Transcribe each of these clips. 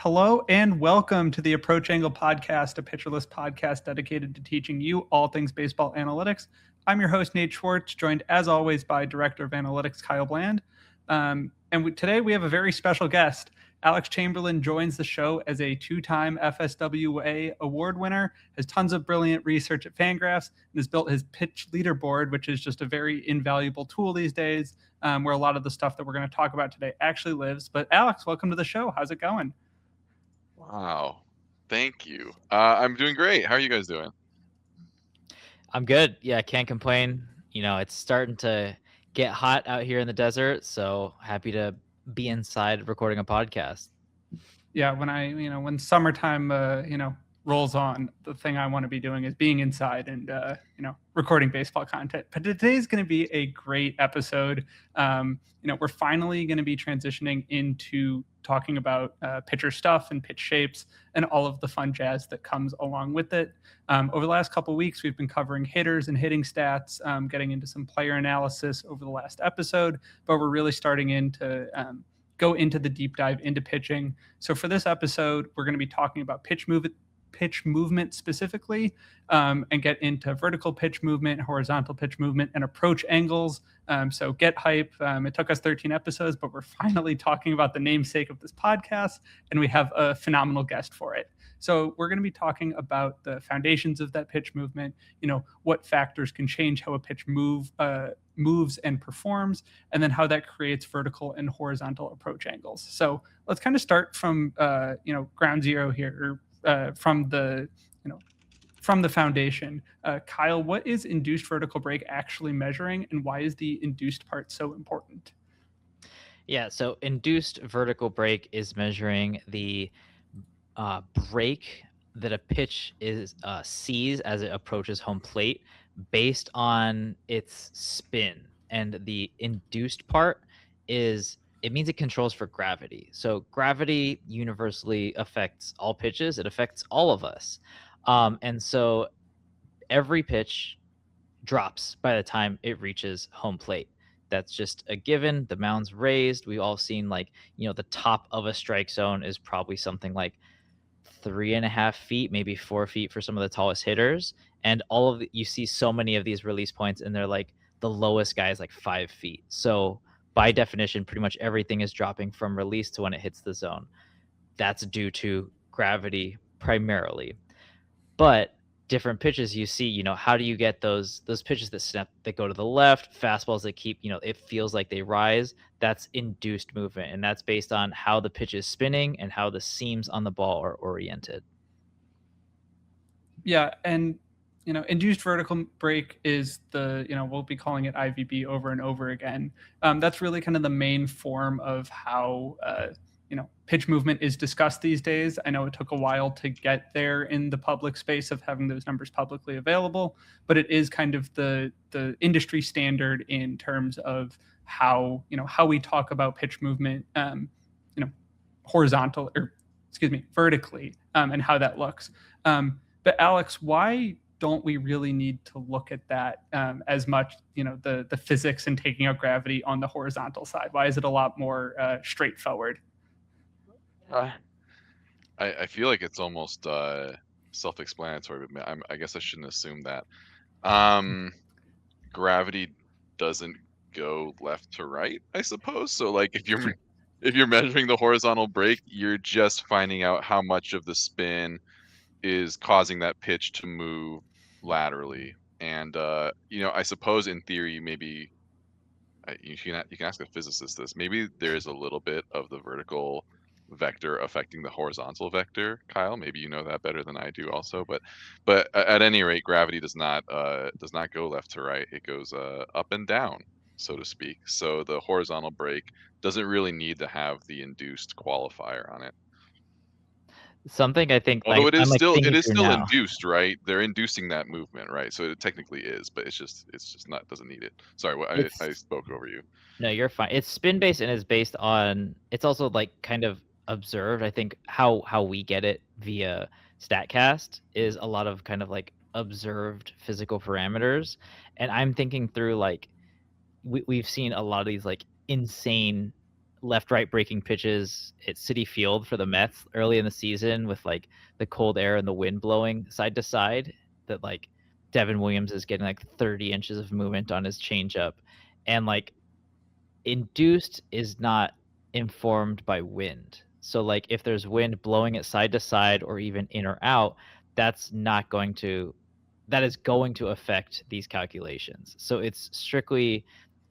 Hello and welcome to the Approach Angle Podcast, a pitcherless podcast dedicated to teaching you all things baseball analytics. I'm your host, Nate Schwartz, joined as always by Director of Analytics, Kyle Bland. Today we have a very special guest. Alex Chamberlain joins the show as a two-time FSWA award winner, has tons of brilliant research at Fangraphs, and has built his pitch leaderboard, which is just a very invaluable tool these days, where a lot of the stuff that we're going to talk about today actually lives. But Alex, welcome to the show. How's it going? Wow. Thank you. I'm doing great. How are you guys doing? I'm good. Yeah, I can't complain. It's starting to get hot out here in the desert, so happy to be inside recording a podcast. Yeah, when summertime, rolls on, the thing I want to be doing is being inside and, recording baseball content. But today's going to be a great episode. We're finally going to be transitioning into talking about pitcher stuff and pitch shapes and all of the fun jazz that comes along with it. Over the last couple of weeks, we've been covering hitters and hitting stats, getting into some player analysis over the last episode, but we're really starting into go into the deep dive into pitching. So for this episode, we're going to be talking about pitch movement specifically, and get into vertical pitch movement, horizontal pitch movement, and approach angles. So get hype. It took us 13 episodes, but we're finally talking about the namesake of this podcast, and we have a phenomenal guest for it. So we're going to be talking about the foundations of that pitch movement, what factors can change how a pitch moves and performs, and then how that creates vertical and horizontal approach angles. So let's kind of start from ground zero here, from the foundation. Kyle, what is induced vertical break actually measuring, and why is the induced part so important? Yeah, so induced vertical break is measuring the break that a pitch sees as it approaches home plate based on its spin. And the induced part means it controls for gravity. So gravity universally affects all pitches. It affects all of us. And so every pitch drops by the time it reaches home plate. That's just a given. The mound's raised. We've all seen the top of a strike zone is probably something like 3.5 feet, maybe 4 feet for some of the tallest hitters. And you see so many of these release points, and they're like the lowest guy is like 5 feet. So by definition, pretty much everything is dropping from release to when it hits the zone. That's due to gravity primarily. But different pitches you see, how do you get those pitches that snap, that go to the left, fastballs that keep, it feels like they rise? That's induced movement, and that's based on how the pitch is spinning and how the seams on the ball are oriented. Yeah, and induced vertical break is we'll be calling it IVB over and over again. That's really kind of the main form of how pitch movement is discussed these days. I know it took a while to get there in the public space of having those numbers publicly available, but it is kind of the industry standard in terms of how we talk about pitch movement, vertically, and how that looks. But Alex, why don't we really need to look at that as much, the physics and taking out gravity on the horizontal side? Why is it a lot more straightforward? I feel like it's almost self-explanatory, but I guess I shouldn't assume that. Gravity doesn't go left to right, I suppose. So like if you're measuring the horizontal break, you're just finding out how much of the spin is causing that pitch to move laterally. And I suppose in theory, maybe you can ask a physicist this. Maybe there's a little bit of the vertical vector affecting the horizontal vector. Kyle, maybe you know that better than I do also, but at any rate, gravity does not go left to right. It goes up and down, so to speak. So the horizontal break doesn't really need to have the induced qualifier on it. Something I think, although it is still induced, right? They're inducing that movement, right? So it technically is, but it's just not, doesn't need it. Sorry, I spoke over you. No, you're fine. It's spin based and is based on, it's also like kind of observed. I think how we get it via StatCast is a lot of kind of like observed physical parameters. And I'm thinking through, like, we've seen a lot of these like insane left-right breaking pitches at Citi Field for the Mets early in the season with like the cold air and the wind blowing side to side, that like Devin Williams is getting like 30 inches of movement on his changeup, and like induced is not informed by wind. So like if there's wind blowing it side to side or even in or out, that is going to affect these calculations. So it's strictly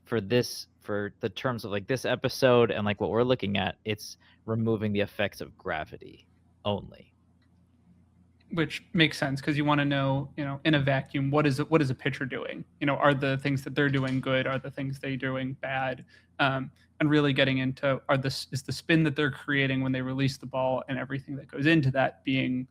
for the terms of like this episode and like what we're looking at, it's removing the effects of gravity only. Which makes sense because you want to know, in a vacuum, what is a pitcher doing? Are the things that they're doing good? Are the things they're doing bad? And really getting into is the spin that they're creating when they release the ball and everything that goes into that being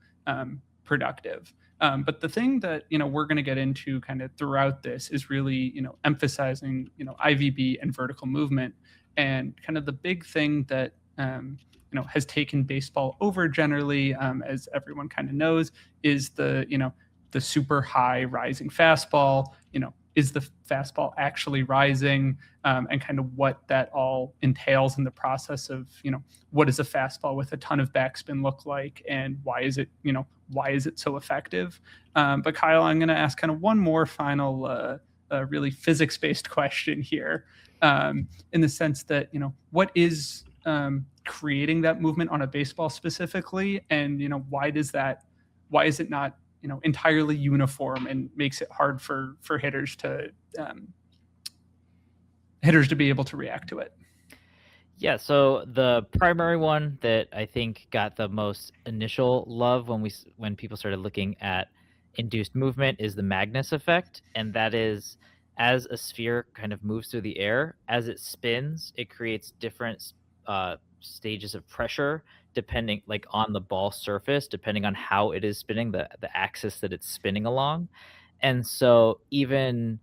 productive. But the thing that we're going to get into kind of throughout this is really emphasizing IVB and vertical movement, and kind of the big thing that has taken baseball over generally, as everyone kind of knows, is the super high rising fastball. Is the fastball actually rising, and kind of what that all entails in the process of what does a fastball with a ton of backspin look like, and why is it so effective? But Kyle, I'm going to ask kind of one more final really physics-based question here, in the sense that what is creating that movement on a baseball specifically, and why is it not entirely uniform and makes it hard for hitters to be able to react to it? Yeah, so the primary one that I think got the most initial love when people started looking at induced movement is the Magnus effect, and that is as a sphere kind of moves through the air, as it spins, it creates different stages of pressure depending like on the ball surface, depending on how it is spinning, the axis that it's spinning along. And so even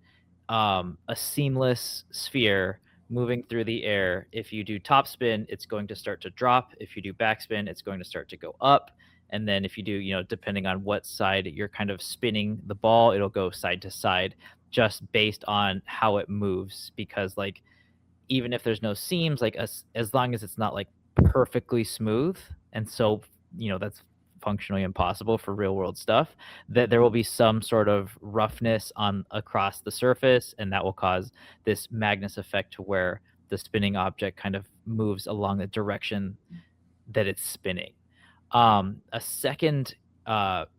a seamless sphere moving through the air, if you do topspin, it's going to start to drop. If you do backspin, it's going to start to go up. And then if you do, depending on what side you're kind of spinning the ball, it'll go side to side just based on how it moves. Because like even if there's no seams, like as long as it's not like perfectly smooth, and so that's functionally impossible for real world stuff, that there will be some sort of roughness across the surface, and that will cause this Magnus effect to where the spinning object kind of moves along the direction that it's spinning. A second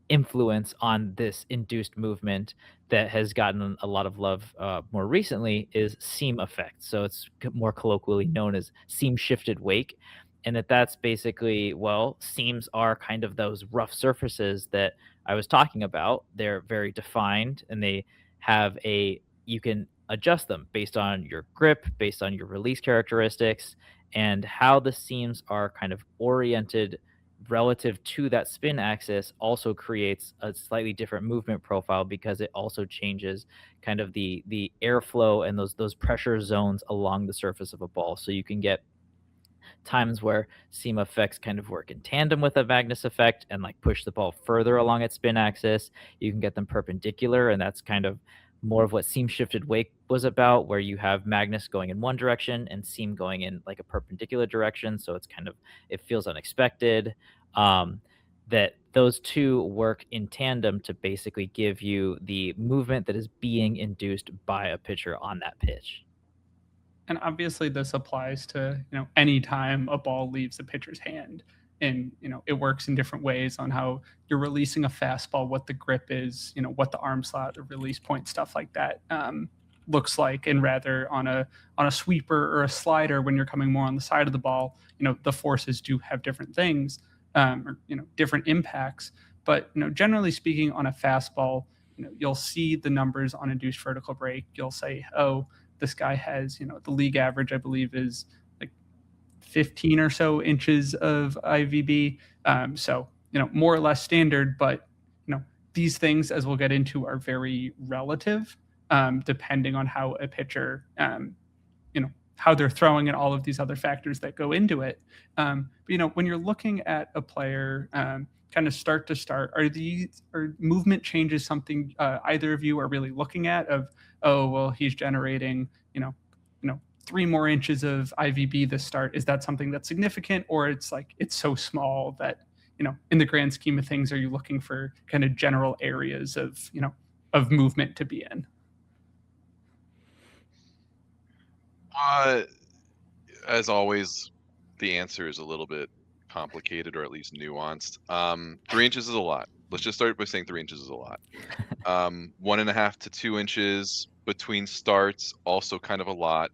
influence on this induced movement that has gotten a lot of love more recently is seam effect. So it's more colloquially known as seam shifted wake. And that's basically, seams are kind of those rough surfaces that I was talking about. They're very defined, and they have you can adjust them based on your grip, based on your release characteristics, and how the seams are kind of oriented relative to that spin axis also creates a slightly different movement profile, because it also changes kind of the airflow and those pressure zones along the surface of a ball. So you can get times where seam effects kind of work in tandem with a Magnus effect and like push the ball further along its spin axis. You can get them perpendicular, and that's kind of more of what seam shifted wake was about, where you have Magnus going in one direction and seam going in like a perpendicular direction. So it's kind of, it feels unexpected. That those two work in tandem to basically give you the movement that is being induced by a pitcher on that pitch. And obviously this applies to any time a ball leaves a pitcher's hand, and it works in different ways on how you're releasing a fastball, what the grip is, what the arm slot, the release point, stuff like that looks like. And rather on a sweeper or a slider, when you're coming more on the side of the ball, the forces do have different things, or different impacts. But generally speaking, on a fastball, you'll see the numbers on induced vertical break. You'll say, oh, this guy has, the league average, I believe, is like 15 or so inches of IVB. So, more or less standard, but, these things, as we'll get into, are very relative, depending on how a pitcher, how they're throwing and all of these other factors that go into it. But, when you're looking at a player, kind of start to start, are movement changes something either of you are really looking at, of, oh, well, he's generating, 3 more inches of IVB this start, is that something that's significant, or it's like it's so small that, in the grand scheme of things, are you looking for kind of general areas of, of movement to be in? As always, the answer is a little bit complicated, or at least nuanced. 3 inches is a lot. Let's just start by saying 3 inches is a lot. 1.5 to 2 inches between starts, also kind of a lot.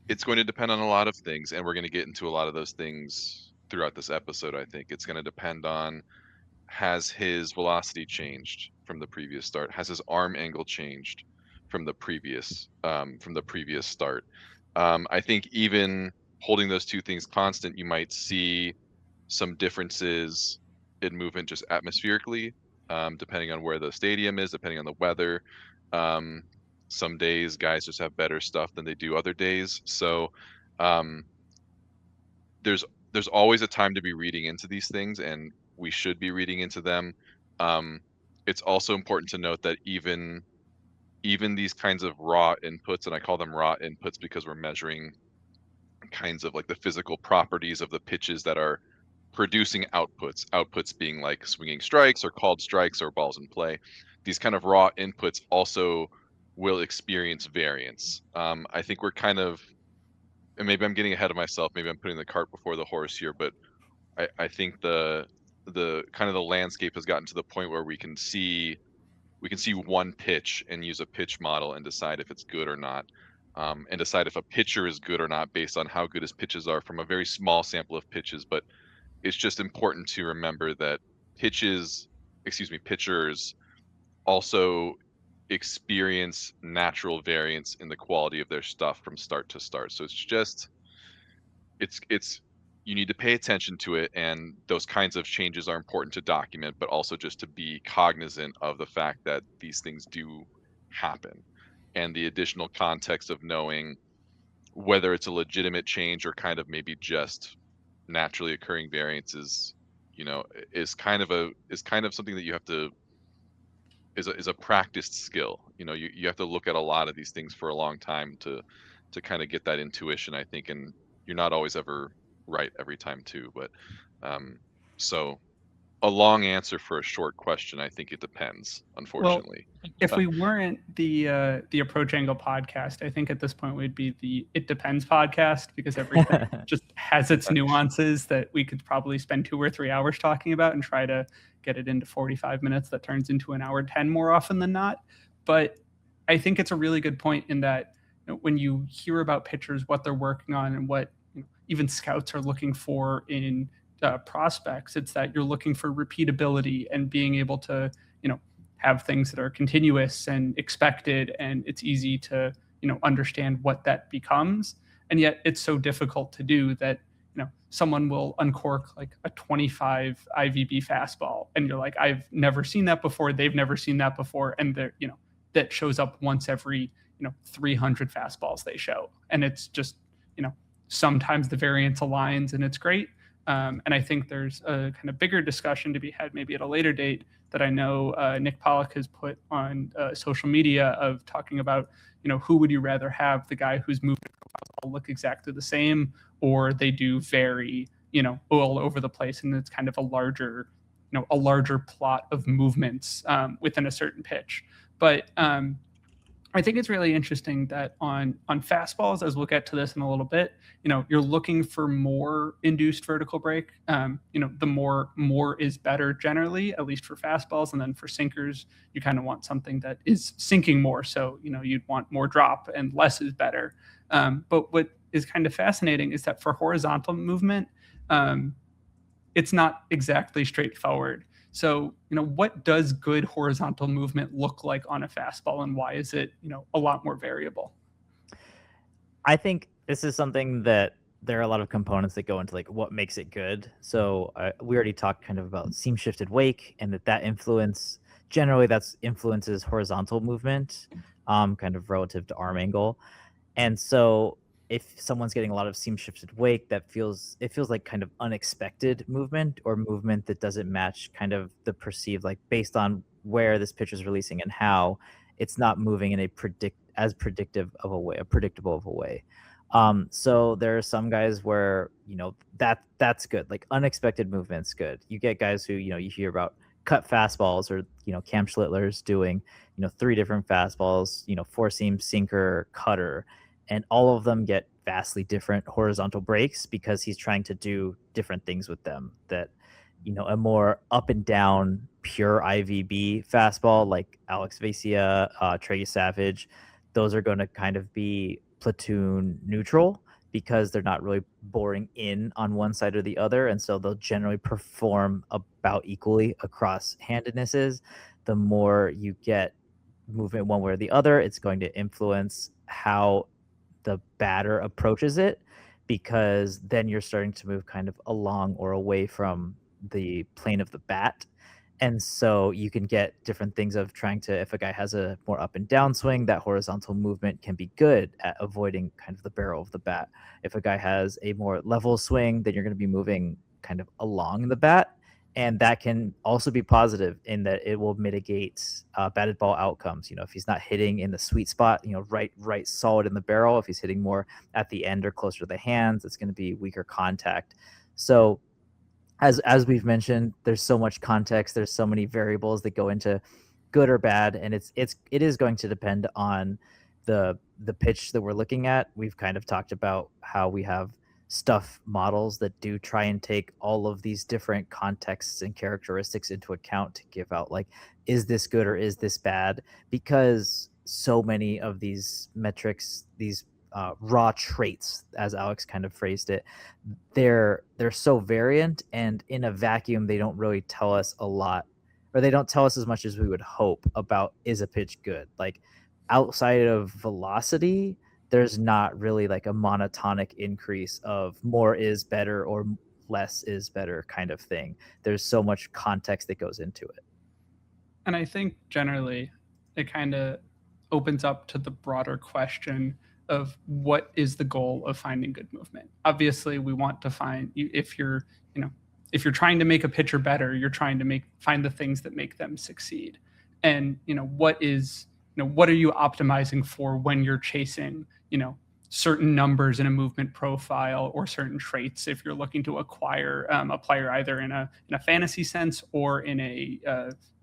It's going to depend on a lot of things, and we're going to get into a lot of those things throughout this episode. I think it's going to depend on, has his velocity changed from the previous start? Has his arm angle changed from the previous start? I think even holding those two things constant, you might see some differences in movement just atmospherically, depending on where the stadium is, depending on the weather. Some days guys just have better stuff than they do other days. So there's always a time to be reading into these things, and we should be reading into them. It's also important to note that even these kinds of raw inputs, and I call them raw inputs because we're measuring kinds of like the physical properties of the pitches that are producing outputs being like swinging strikes or called strikes or balls in play. These kind of raw inputs also will experience variance. I think we're kind of, and maybe I'm getting ahead of myself, maybe I'm putting the cart before the horse here, but I think the kind of the landscape has gotten to the point where we can see one pitch and use a pitch model and decide if it's good or not, and decide if a pitcher is good or not based on how good his pitches are from a very small sample of pitches. But it's just important to remember that pitchers also experience natural variance in the quality of their stuff from start to start. So it's you need to pay attention to it, and those kinds of changes are important to document, but also just to be cognizant of the fact that these things do happen, and the additional context of knowing whether it's a legitimate change or kind of maybe just naturally occurring variances, is kind of something that you have to, is a practiced skill. You have to look at a lot of these things for a long time to kind of get that intuition, I think, and you're not always ever right every time too. But so a long answer for a short question. I think it depends, unfortunately. Well, if we weren't the Approach Angle podcast, I think at this point we'd be the It Depends podcast, because everything just has its nuances that we could probably spend 2 or 3 hours talking about and try to get it into 45 minutes that turns into an hour 10 more often than not. But I think it's a really good point in that, when you hear about pitchers, what they're working on, and what even scouts are looking for in prospects, it's that you're looking for repeatability and being able to, have things that are continuous and expected, and it's easy to, understand what that becomes. And yet it's so difficult to do that, someone will uncork like a 25 IVB fastball, and you're like, I've never seen that before. They've never seen that before. And they're, that shows up once every, 300 fastballs they show. And it's just, sometimes the variance aligns and it's great. And I think there's a kind of bigger discussion to be had maybe at a later date that I know Nick Pollock has put on social media, of talking about, who would you rather have, the guy whose movement profiles all look exactly the same, or they do vary, all over the place, and it's kind of a larger plot of movements within a certain pitch. But I think it's really interesting that on fastballs, as we'll get to this in a little bit, you're looking for more induced vertical break. The more is better generally, at least for fastballs. And then for sinkers, you kind of want something that is sinking more. So, you'd want more drop, and less is better. But what is kind of fascinating is that for horizontal movement, it's not exactly straightforward. So, what does good horizontal movement look like on a fastball, and why is it, a lot more variable? I think this is something that there are a lot of components that go into like what makes it good. So we already talked kind of about seam shifted wake, and that influences horizontal movement, kind of relative to arm angle. And so if someone's getting a lot of seam shifted wake, it feels like kind of unexpected movement, or movement that doesn't match kind of the perceived, like based on where this pitcher is releasing and how, it's not moving in a as predictable of a way. So there are some guys where, you know, that's good. Like unexpected movement's good. You get guys who, you know, you hear about cut fastballs, or, you know, Cam Schlittler's doing, you know, 3 different fastballs, you know, 4-seam, sinker, cutter, and all of them get vastly different horizontal breaks because he's trying to do different things with them. That, you know, a more up and down pure IVB fastball like Alex Vesia, Trey Savage, those are going to kind of be platoon neutral because they're not really boring in on one side or the other, and so they'll generally perform about equally across handednesses. The more you get movement one way or the other, it's going to influence how the batter approaches it, because then you're starting to move kind of along or away from the plane of the bat. And so you can get different things of trying to, if a guy has a more up and down swing, that horizontal movement can be good at avoiding kind of the barrel of the bat. If a guy has a more level swing, then you're going to be moving kind of along the bat. And that can also be positive in that it will mitigate batted ball outcomes. You know, if he's not hitting in the sweet spot, you know, right solid in the barrel, if he's hitting more at the end or closer to the hands, it's going to be weaker contact. So as we've mentioned, there's so much context, there's so many variables that go into good or bad, and it is going to depend on the pitch that we're looking at. We've kind of talked about how we have stuff models that do try and take all of these different contexts and characteristics into account to give out, like, is this good or is this bad? Because so many of these metrics, these raw traits, as Alex kind of phrased it, they're so variant, and in a vacuum they don't really tell us a lot, or they don't tell us as much as we would hope about, is a pitch good? Like, outside of velocity, there's not really like a monotonic increase of more is better or less is better kind of thing. There's so much context that goes into it. And I think generally it kind of opens up to the broader question of what is the goal of finding good movement. Obviously, we want to find, if you're trying to make a pitcher better, you're trying to find the things that make them succeed. And, what are you optimizing for when you're chasing, certain numbers in a movement profile or certain traits if you're looking to acquire a player either in a fantasy sense or in a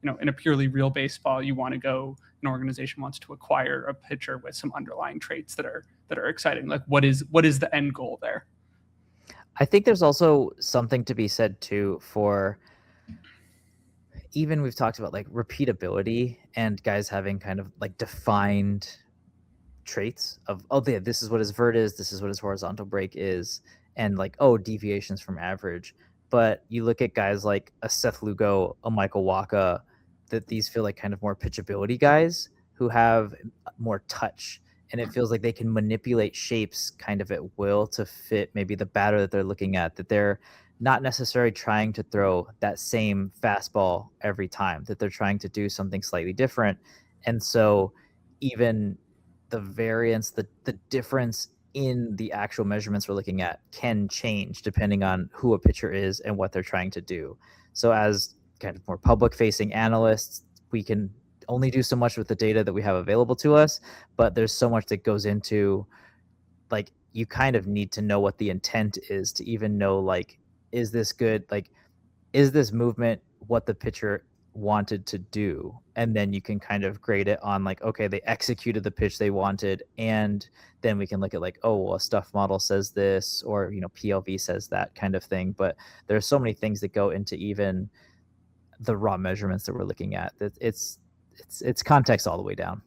in a purely real baseball. You want to go, an organization wants to acquire a pitcher with some underlying traits that are exciting. Like, what is the end goal there? I think there's also something to be said too for, even we've talked about like repeatability and guys having kind of like defined traits of, oh yeah, this is what his vert is, this is what his horizontal break is, and like, oh, deviations from average. But you look at guys like a Seth Lugo, a Michael Wacha, that these feel like kind of more pitchability guys who have more touch, and it feels like they can manipulate shapes kind of at will to fit maybe the batter that they're looking at, that they're not necessarily trying to throw that same fastball every time, that they're trying to do something slightly different. And so even the variance, the difference in the actual measurements we're looking at can change depending on who a pitcher is and what they're trying to do. So as kind of more public facing analysts, we can only do so much with the data that we have available to us, but there's so much that goes into, like, you kind of need to know what the intent is to even know, like, is this good? Like, is this movement what the pitcher wanted to do? And then you can kind of grade it on, like, okay, they executed the pitch they wanted, and then we can look at like, oh, well, a stuff model says this, or PLV says that kind of thing. But there's so many things that go into even the raw measurements that we're looking at, that it's context all the way down.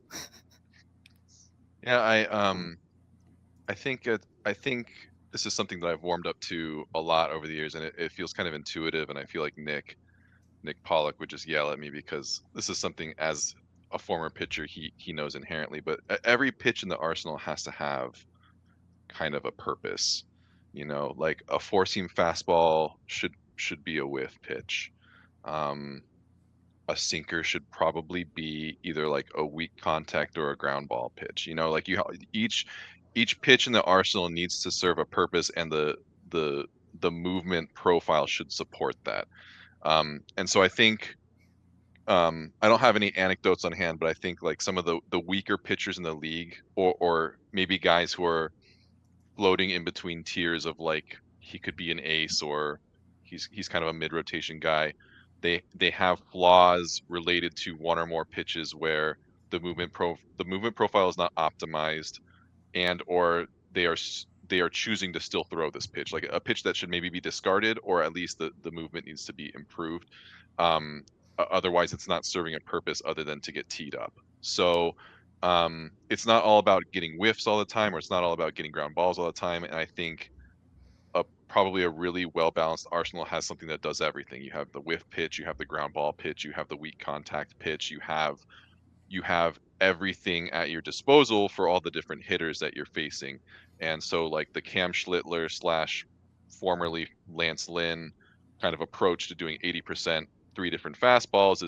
Yeah, I think this is something that I've warmed up to a lot over the years, and it feels kind of intuitive, and I feel like Nick Pollock would just yell at me because this is something, as a former pitcher, he knows inherently. But every pitch in the arsenal has to have kind of a purpose. Like a 4-seam fastball should be a whiff pitch. A sinker should probably be either like a weak contact or a ground ball pitch. Like each pitch in the arsenal needs to serve a purpose, and the movement profile should support that. And so I think I don't have any anecdotes on hand, but I think like some of the weaker pitchers in the league, or maybe guys who are floating in between tiers of like he could be an ace or he's kind of a mid rotation guy. They have flaws related to one or more pitches where the movement profile is not optimized, and or they are choosing to still throw this pitch, like a pitch that should maybe be discarded, or at least the movement needs to be improved. Otherwise it's not serving a purpose other than to get teed up. So it's not all about getting whiffs all the time, or it's not all about getting ground balls all the time. And I think probably a really well balanced arsenal has something that does everything. You have the whiff pitch, you have the ground ball pitch, you have the weak contact pitch, you have everything at your disposal for all the different hitters that you're facing. And so like the Cam Schlittler slash formerly Lance Lynn kind of approach to doing 80% 3 different fastballs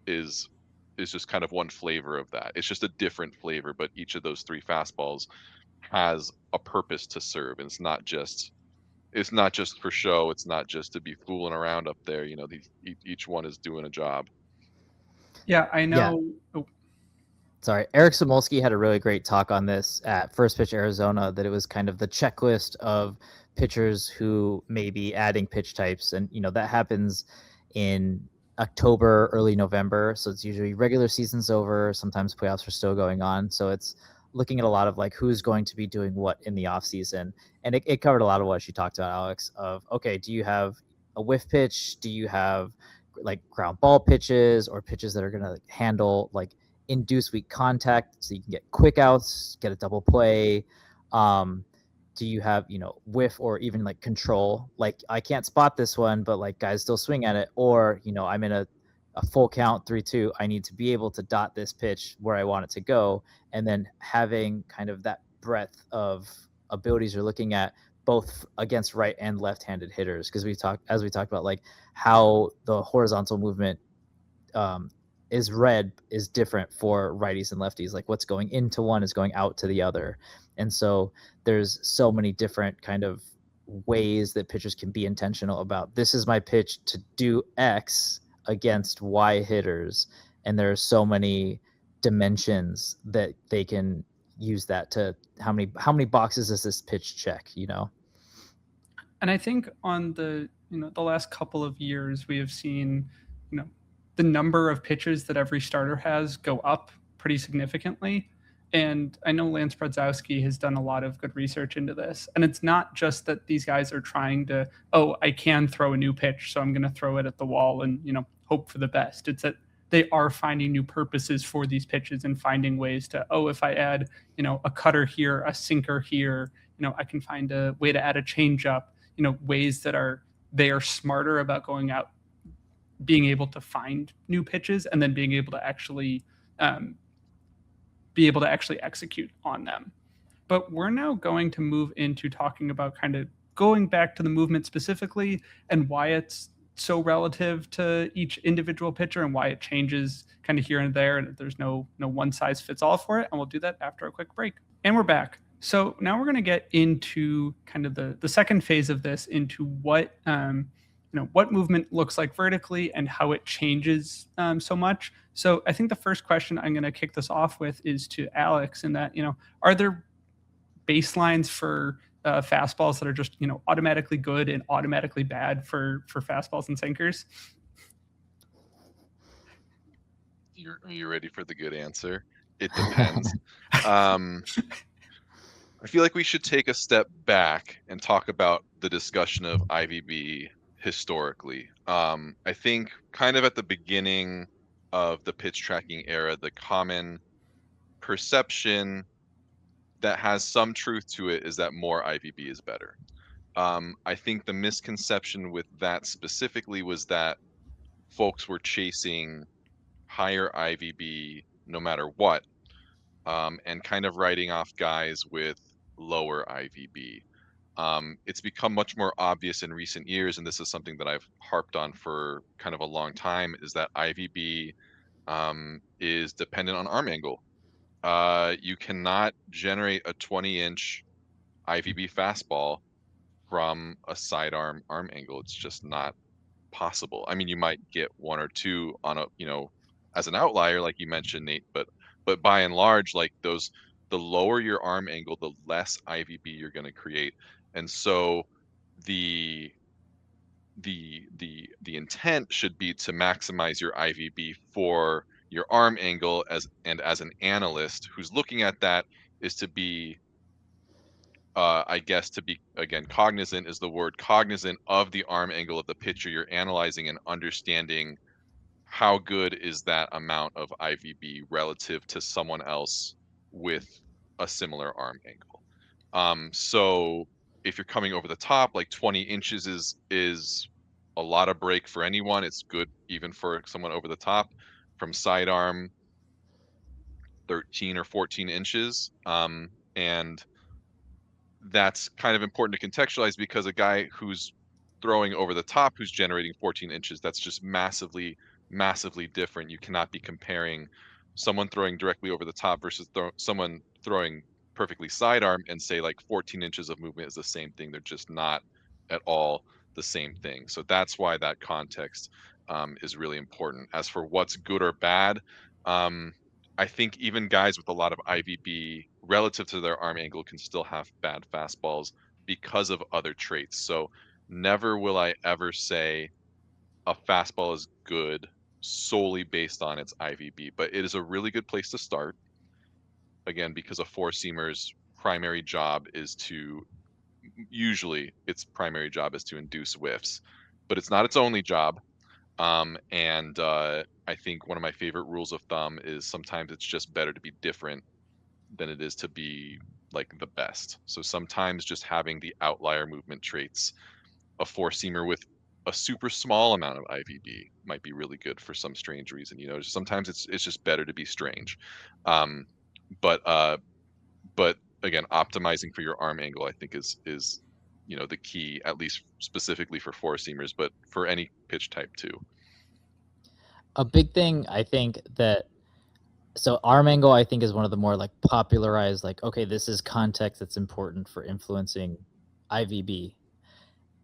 is just kind of one flavor of that. It's just a different flavor, but each of those 3 fastballs has a purpose to serve, and it's not just for show. It's not just to be fooling around up there. You know, each one is doing a job. Yeah, I know. Yeah. Sorry, Eric Samolsky had a really great talk on this at First Pitch Arizona, that it was kind of the checklist of pitchers who may be adding pitch types. And, you know, that happens in October, early November. So it's usually regular season's over. Sometimes playoffs are still going on. So it's looking at a lot of like who's going to be doing what in the off season. And it covered a lot of what you talked about, Alex, of, okay, do you have a whiff pitch? Do you have like ground ball pitches, or pitches that are going to handle like induce weak contact so you can get quick outs, get a double play? Do you have, you know, whiff or even like control, like I can't spot this one, but like guys still swing at it? Or, you know, I'm in a full count 3-2, I need to be able to dot this pitch where I want it to go. And then having kind of that breadth of abilities you're looking at both against right and left-handed hitters, because we talked about like how the horizontal movement is different for righties and lefties. Like what's going into one is going out to the other. And so there's so many different kind of ways that pitchers can be intentional about, this is my pitch to do X against Y hitters. And there are so many dimensions that they can use that to, how many boxes does this pitch check, you know? And I think on the last couple of years, we have seen, the number of pitches that every starter has go up pretty significantly. And I know Lance Brzezowski has done a lot of good research into this. And it's not just that these guys are trying to, oh, I can throw a new pitch, so I'm going to throw it at the wall and, hope for the best. It's that they are finding new purposes for these pitches and finding ways to, oh, if I add, a cutter here, a sinker here, I can find a way to add a changeup, ways that they are smarter about going out, being able to find new pitches, and then being able to actually execute on them. But we're now going to move into talking about kind of going back to the movement specifically and why it's so relative to each individual pitcher and why it changes kind of here and there, and there's no one size fits all for it. And we'll do that after a quick break. And we're back. So now we're going to get into kind of the second phase of this, into what what movement looks like vertically and how it changes so much. So I think the first question I'm going to kick this off with is to Alex, in that, are there baselines for fastballs that are just, automatically good and automatically bad for fastballs and sinkers? Are you ready for the good answer? It depends. I feel like we should take a step back and talk about the discussion of IVB historically. I think kind of at the beginning of the pitch tracking era, the common perception that has some truth to it is that more IVB is better. I think the misconception with that specifically was that folks were chasing higher IVB no matter what, and kind of writing off guys with lower IVB. It's become much more obvious in recent years, and this is something that I've harped on for kind of a long time, is that IVB is dependent on arm angle. You cannot generate a 20-inch IVB fastball from a sidearm arm angle. It's just not possible. I mean, you might get one or two on a as an outlier, like you mentioned, Nate, but by and large, like the lower your arm angle, the less IVB you're going to create. And so the intent should be to maximize your IVB for your arm angle, as an analyst who's looking at that, is to be I guess to be, again, cognizant is the word, cognizant of the arm angle of the pitcher you're analyzing and understanding how good is that amount of IVB relative to someone else with a similar arm angle. So if you're coming over the top, like 20 inches is a lot of break for anyone. It's good even for someone over the top. From sidearm, 13 or 14 inches. And that's kind of important to contextualize, because a guy who's throwing over the top, who's generating 14 inches, that's just massively different. You cannot be comparing someone throwing directly over the top versus someone throwing perfectly sidearm and say like 14 inches of movement is the same thing. They're just not at all the same thing. So that's why that context is really important. As for what's good or bad, I think even guys with a lot of IVB relative to their arm angle can still have bad fastballs because of other traits. So never will I ever say a fastball is good solely based on its IVB, but it is a really good place to start. Again, because a four-seamer's primary job is to, usually its primary job is to induce whiffs, but it's not its only job. I think one of my favorite rules of thumb is sometimes it's just better to be different than it is to be like the best. So sometimes just having the outlier movement traits, a four-seamer with a super small amount of IVB might be really good for some strange reason. You know, sometimes it's just better to be strange. But again, optimizing for your arm angle, I think is the key, at least specifically for four-seamers, but for any pitch type too. A big thing I think so arm angle, I think, is one of the more like popularized, like, okay, this is context that's important for influencing IVB.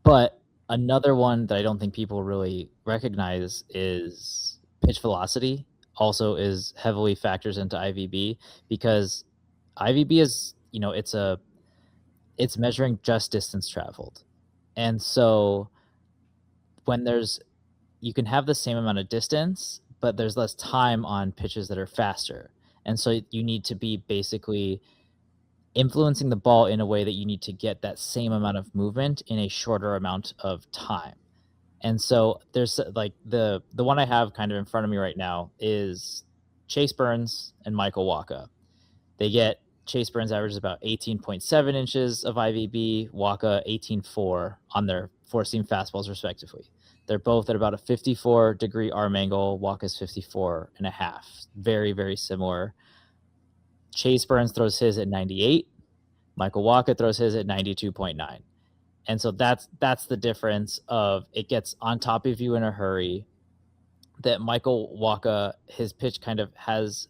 But another one that I don't think people really recognize is pitch velocity also is heavily factors into IVB, because IVB is, it's measuring just distance traveled. And so when you can have the same amount of distance, but there's less time on pitches that are faster. And so you need to be basically influencing the ball in a way that you need to get that same amount of movement in a shorter amount of time. And so there's like the one I have kind of in front of me right now is Chase Burns and Michael Wacha. Chase Burns averages about 18.7 inches of IVB, Wacha 18.4 on their four-seam fastballs respectively. They're both at about a 54-degree arm angle. Wacha's 54.5. Very, very similar. Chase Burns throws his at 98. Michael Wacha throws his at 92.9. And so that's the difference of it gets on top of you in a hurry. That Michael Wacha, his pitch kind of has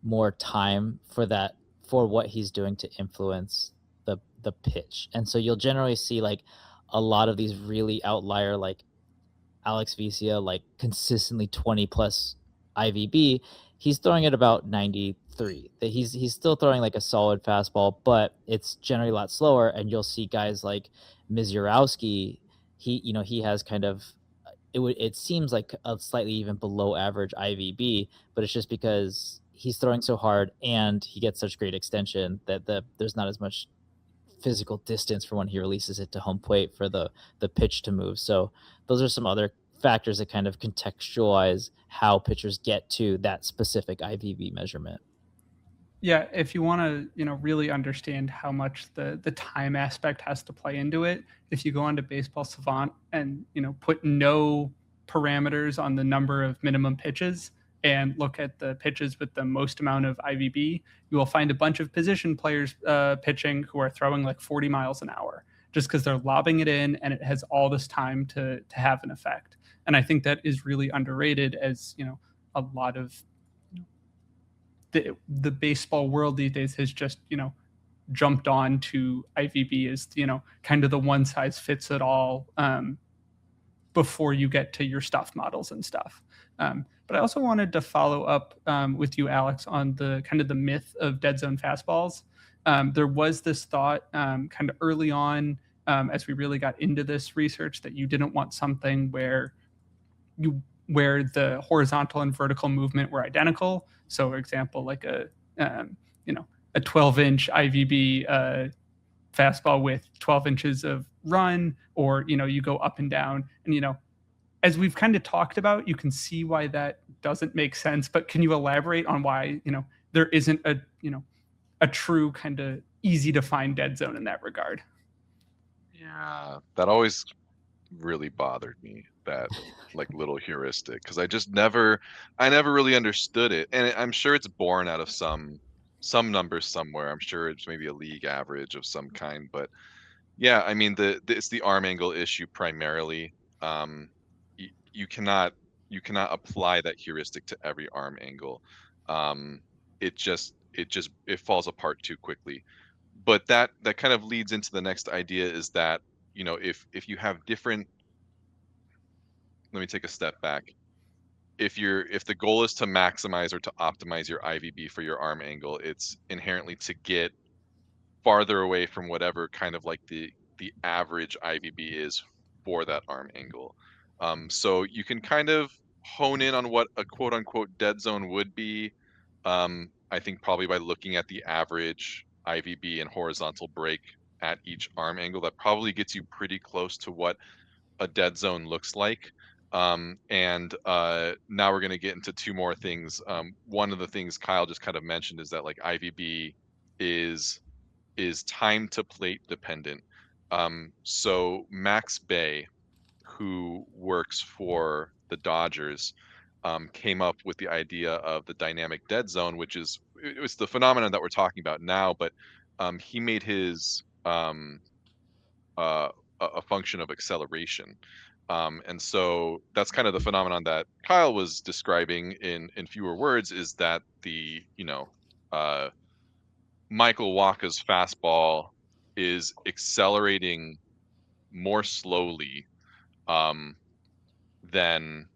more time for what he's doing to influence the pitch. And so you'll generally see like a lot of these really outlier, like Alex Vesia, like consistently 20 plus IVB, he's throwing at about 93. That he's still throwing like a solid fastball, but it's generally a lot slower. And you'll see guys like Mizurowski, he has kind of, it seems like a slightly even below average IVB, but it's just because he's throwing so hard and he gets such great extension that there's not as much physical distance for when he releases it to home plate for the pitch to move. So those are some other factors that kind of contextualize how pitchers get to that specific IVB measurement. Yeah, if you want to, really understand how much the time aspect has to play into it, if you go onto Baseball Savant and, put no parameters on the number of minimum pitches and look at the pitches with the most amount of IVB, you will find a bunch of position players pitching who are throwing like 40 miles an hour just because they're lobbing it in and it has all this time to have an effect. And I think that is really underrated, as, a lot of the baseball world these days has just, jumped on to IVB as, kind of the one size fits it all before you get to your stuff models and stuff. But I also wanted to follow up with you, Alex, on the kind of the myth of dead zone fastballs. There was this thought kind of early on as we really got into this research that you didn't want something where the horizontal and vertical movement were identical. So, for example, like a 12-inch IVB fastball with 12 inches of run, or you go up and down, and as we've kind of talked about, you can see why that doesn't make sense. But can you elaborate on why there isn't a true kind of easy to find dead zone in that regard? Yeah, that always really bothered me, that like little heuristic, because I never really understood it, and I'm sure it's born out of some numbers somewhere. I'm sure it's maybe a league average of some kind, but yeah, I mean it's the arm angle issue primarily. You cannot apply that heuristic to every arm angle. It falls apart too quickly. But that kind of leads into the next idea, is that if you have different, let me take a step back. If the goal is to maximize or to optimize your IVB for your arm angle, it's inherently to get farther away from whatever kind of like the average IVB is for that arm angle. So you can kind of hone in on what a quote unquote dead zone would be. I think probably by looking at the average IVB and horizontal break at each arm angle, that probably gets you pretty close to what a dead zone looks like. And now we're going to get into two more things. One of the things Kyle just kind of mentioned is that like IVB is time to plate dependent. So Max Bay, who works for the Dodgers, came up with the idea of the dynamic dead zone, which is it was the phenomenon that we're talking about now, but he made his a function of acceleration. And so that's kind of the phenomenon that Kyle was describing in fewer words, is that the Michael Wacha's fastball is accelerating more slowly than,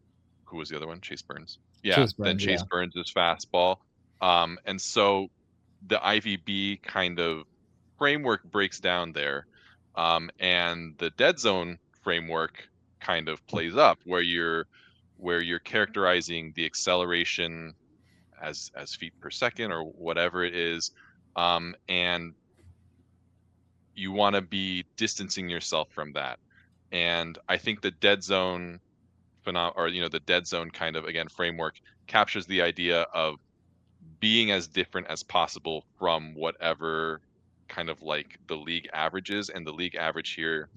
who was the other one? Chase Burns. Yeah, than Chase Burns' fastball. And so the IVB kind of framework breaks down there, and the dead zone framework kind of plays up, where you're characterizing the acceleration as feet per second or whatever it is, and you want to be distancing yourself from that. And I think the dead zone the dead zone kind of, again, framework captures the idea of being as different as possible from whatever kind of like the league averages. And the league average here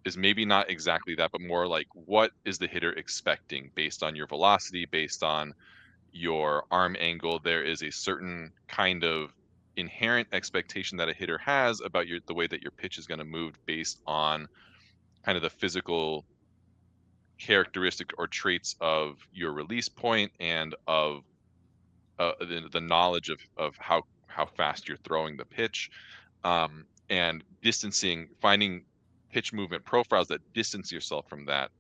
is maybe not exactly that, but more like, what is the hitter expecting based on your velocity, based on your arm angle? There is a certain kind of inherent expectation that a hitter has about the way that your pitch is going to move, based on kind of the physical characteristic or traits of your release point, and of the knowledge of how fast you're throwing the pitch, and finding pitch movement profiles that distance yourself from that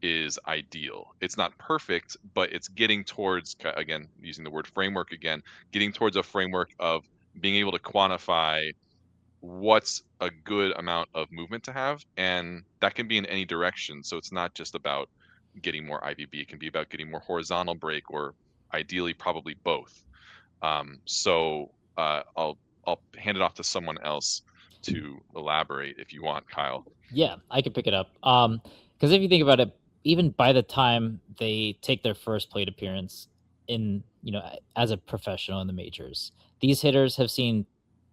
is ideal. It's not perfect, but it's getting towards, again, using the word framework again, getting towards a framework of being able to quantify what's a good amount of movement to have, and that can be in any direction. So it's not just about getting more IVB, it can be about getting more horizontal break, or ideally probably both. So I'll hand it off to someone else to elaborate if you want, Kyle. Yeah, I can pick it up. Because if you think about it, even by the time they take their first plate appearance in, as a professional in the majors, these hitters have seen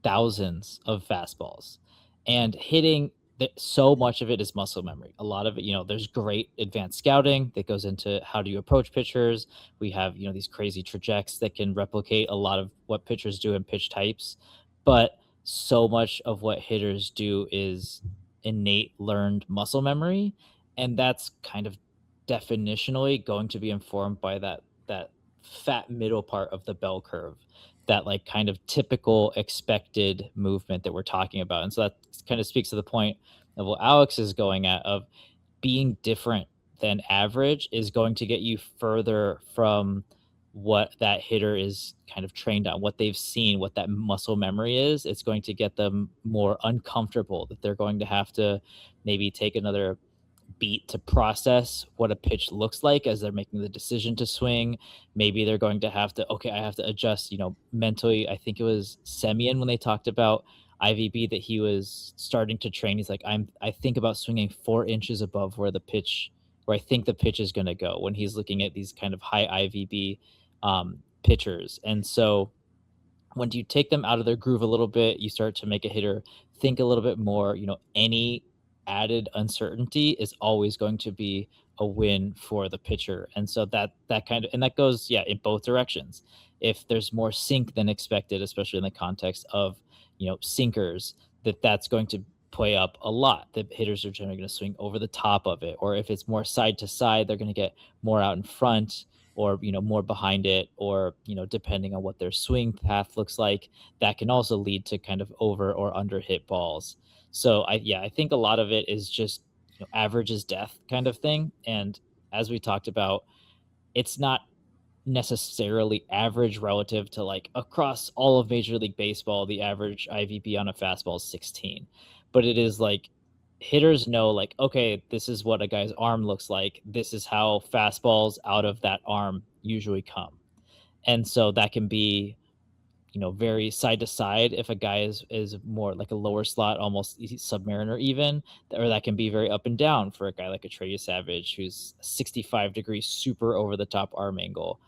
thousands of fastballs, and hitting so much of it is muscle memory. A lot of it, there's great advanced scouting that goes into how do you approach pitchers. We have, these crazy trajects that can replicate a lot of what pitchers do in pitch types, but so much of what hitters do is innate learned muscle memory, and that's kind of definitionally going to be informed by that fat middle part of the bell curve, that like kind of typical expected movement that we're talking about. And so that kind of speaks to the point what Alex is going at, of being different than average, is going to get you further from what that hitter is kind of trained on, what they've seen, what that muscle memory is. It's going to get them more uncomfortable, that they're going to have to maybe take another beat to process what a pitch looks like as they're making the decision to swing. Maybe they're going to have to, okay, I have to adjust, mentally. I think it was Semyon when they talked about IVB, that he was starting to train. He's like, I think about swinging 4 inches above where I think the pitch is going to go, when he's looking at these kind of high IVB pitchers. And so when you take them out of their groove a little bit, you start to make a hitter think a little bit more. Any added uncertainty is always going to be a win for the pitcher. And so that goes, in both directions. If there's more sink than expected, especially in the context of, sinkers, that's going to play up a lot. The hitters are generally going to swing over the top of it. Or if it's more side to side, they're going to get more out in front, or more behind it, or depending on what their swing path looks like, that can also lead to kind of over or under hit balls. So I think a lot of it is just average is death kind of thing. And as we talked about, it's not necessarily average relative to, like, across all of Major League Baseball, the average IVB on a fastball is 16. But it is like, hitters know, like, okay, this is what a guy's arm looks like. This is how fastballs out of that arm usually come. And so that can be, very side to side if a guy is more like a lower slot, almost submariner even, or that can be very up and down for a guy like a Trey Savage, who's 65 degrees super over the top arm angle.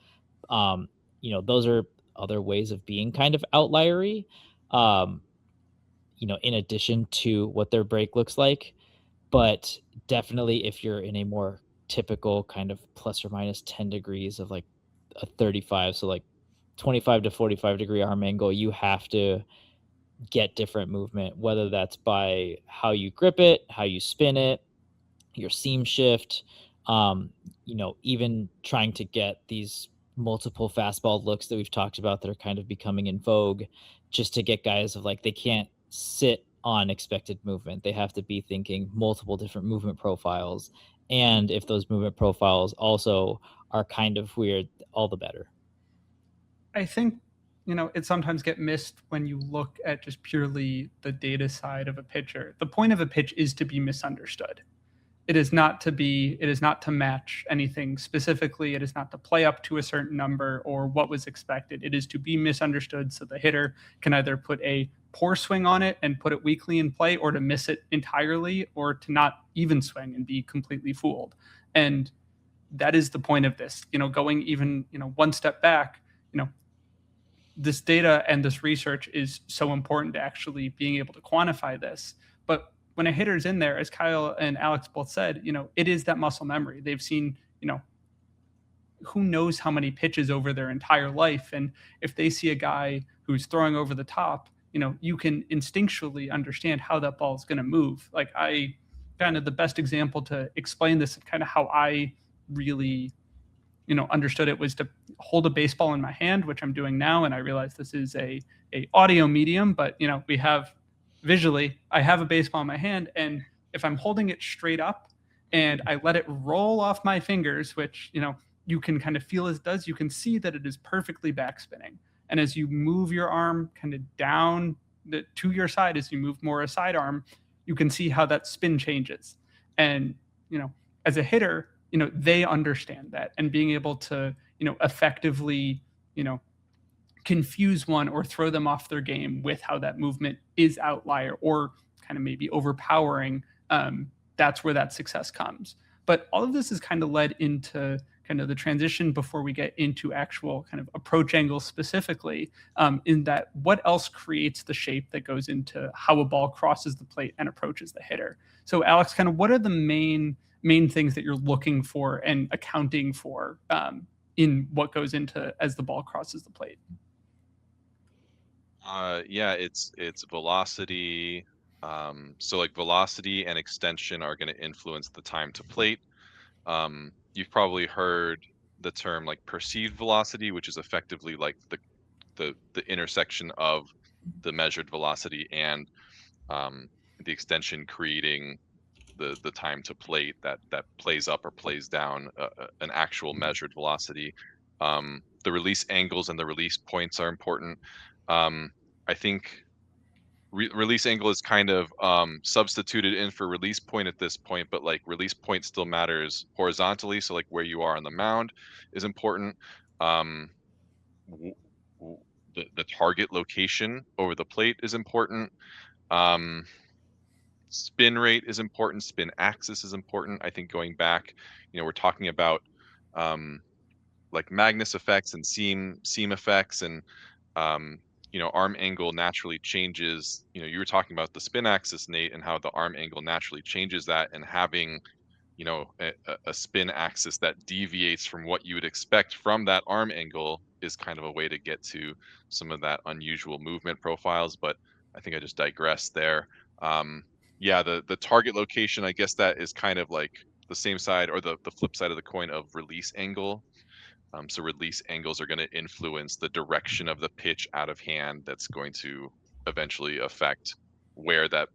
Those are other ways of being kind of outliery, in addition to what their break looks like. But definitely, if you're in a more typical kind of plus or minus 10 degrees of like a 35, so like 25 to 45 degree arm angle, you have to get different movement, whether that's by how you grip it, how you spin it, your seam shift, even trying to get these multiple fastball looks that we've talked about that are kind of becoming in vogue, just to get guys of, like, they can't sit on expected movement. They have to be thinking multiple different movement profiles. And if those movement profiles also are kind of weird, all the better. I think, it sometimes get missed when you look at just purely the data side of a pitcher. The point of a pitch is to be misunderstood. It is not to match anything specifically. It is not to play up to a certain number or what was expected. It is to be misunderstood, so the hitter can either put a poor swing on it and put it weakly in play, or to miss it entirely, or to not even swing and be completely fooled. And that is the point of this. Going even, one step back, this data and this research is so important to actually being able to quantify this. But when a hitter's in there, as Kyle and Alex both said, it is that muscle memory. They've seen, who knows how many pitches over their entire life. And if they see a guy who's throwing over the top, you can instinctually understand how that ball is going to move. Like, the best example to explain this, kind of how I really, understood it, was to hold a baseball in my hand, which I'm doing now. And I realize this is a audio medium, but we have visually, I have a baseball in my hand, and if I'm holding it straight up and I let it roll off my fingers, which, you can kind of feel as it does, you can see that it is perfectly backspinning. And as you move your arm kind of down to your side, as you move more a sidearm, you can see how that spin changes. And, as a hitter, they understand that, and being able to, effectively, confuse one or throw them off their game with how that movement is outlier or kind of maybe overpowering, that's where that success comes. But all of this is kind of led into kind of the transition before we get into actual kind of approach angles specifically, in that what else creates the shape that goes into how a ball crosses the plate and approaches the hitter. So Alex, kind of what are the main things that you're looking for and accounting for in what goes into as the ball crosses the plate? It's velocity. So like velocity and extension are going to influence the time to plate. You've probably heard the term like perceived velocity, which is effectively like the intersection of the measured velocity and the extension creating the time to plate that plays up or plays down an actual measured velocity. The release angles and the release points are important. I think release angle is kind of substituted in for release point at this point, but like release point still matters horizontally. So like where you are on the mound is important. The target location over the plate is important. Spin rate is important. Spin axis is important. I think going back, we're talking about like Magnus effects and seam effects, and arm angle naturally changes. You were talking about the spin axis, Nate, and how the arm angle naturally changes that, and having a spin axis that deviates from what you would expect from that arm angle is kind of a way to get to some of that unusual movement profiles. But I think I just digressed there. Yeah, the target location, I guess that is kind of like the same side or the flip side of the coin of release angle. So release angles are going to influence the direction of the pitch out of hand. That's going to eventually affect where that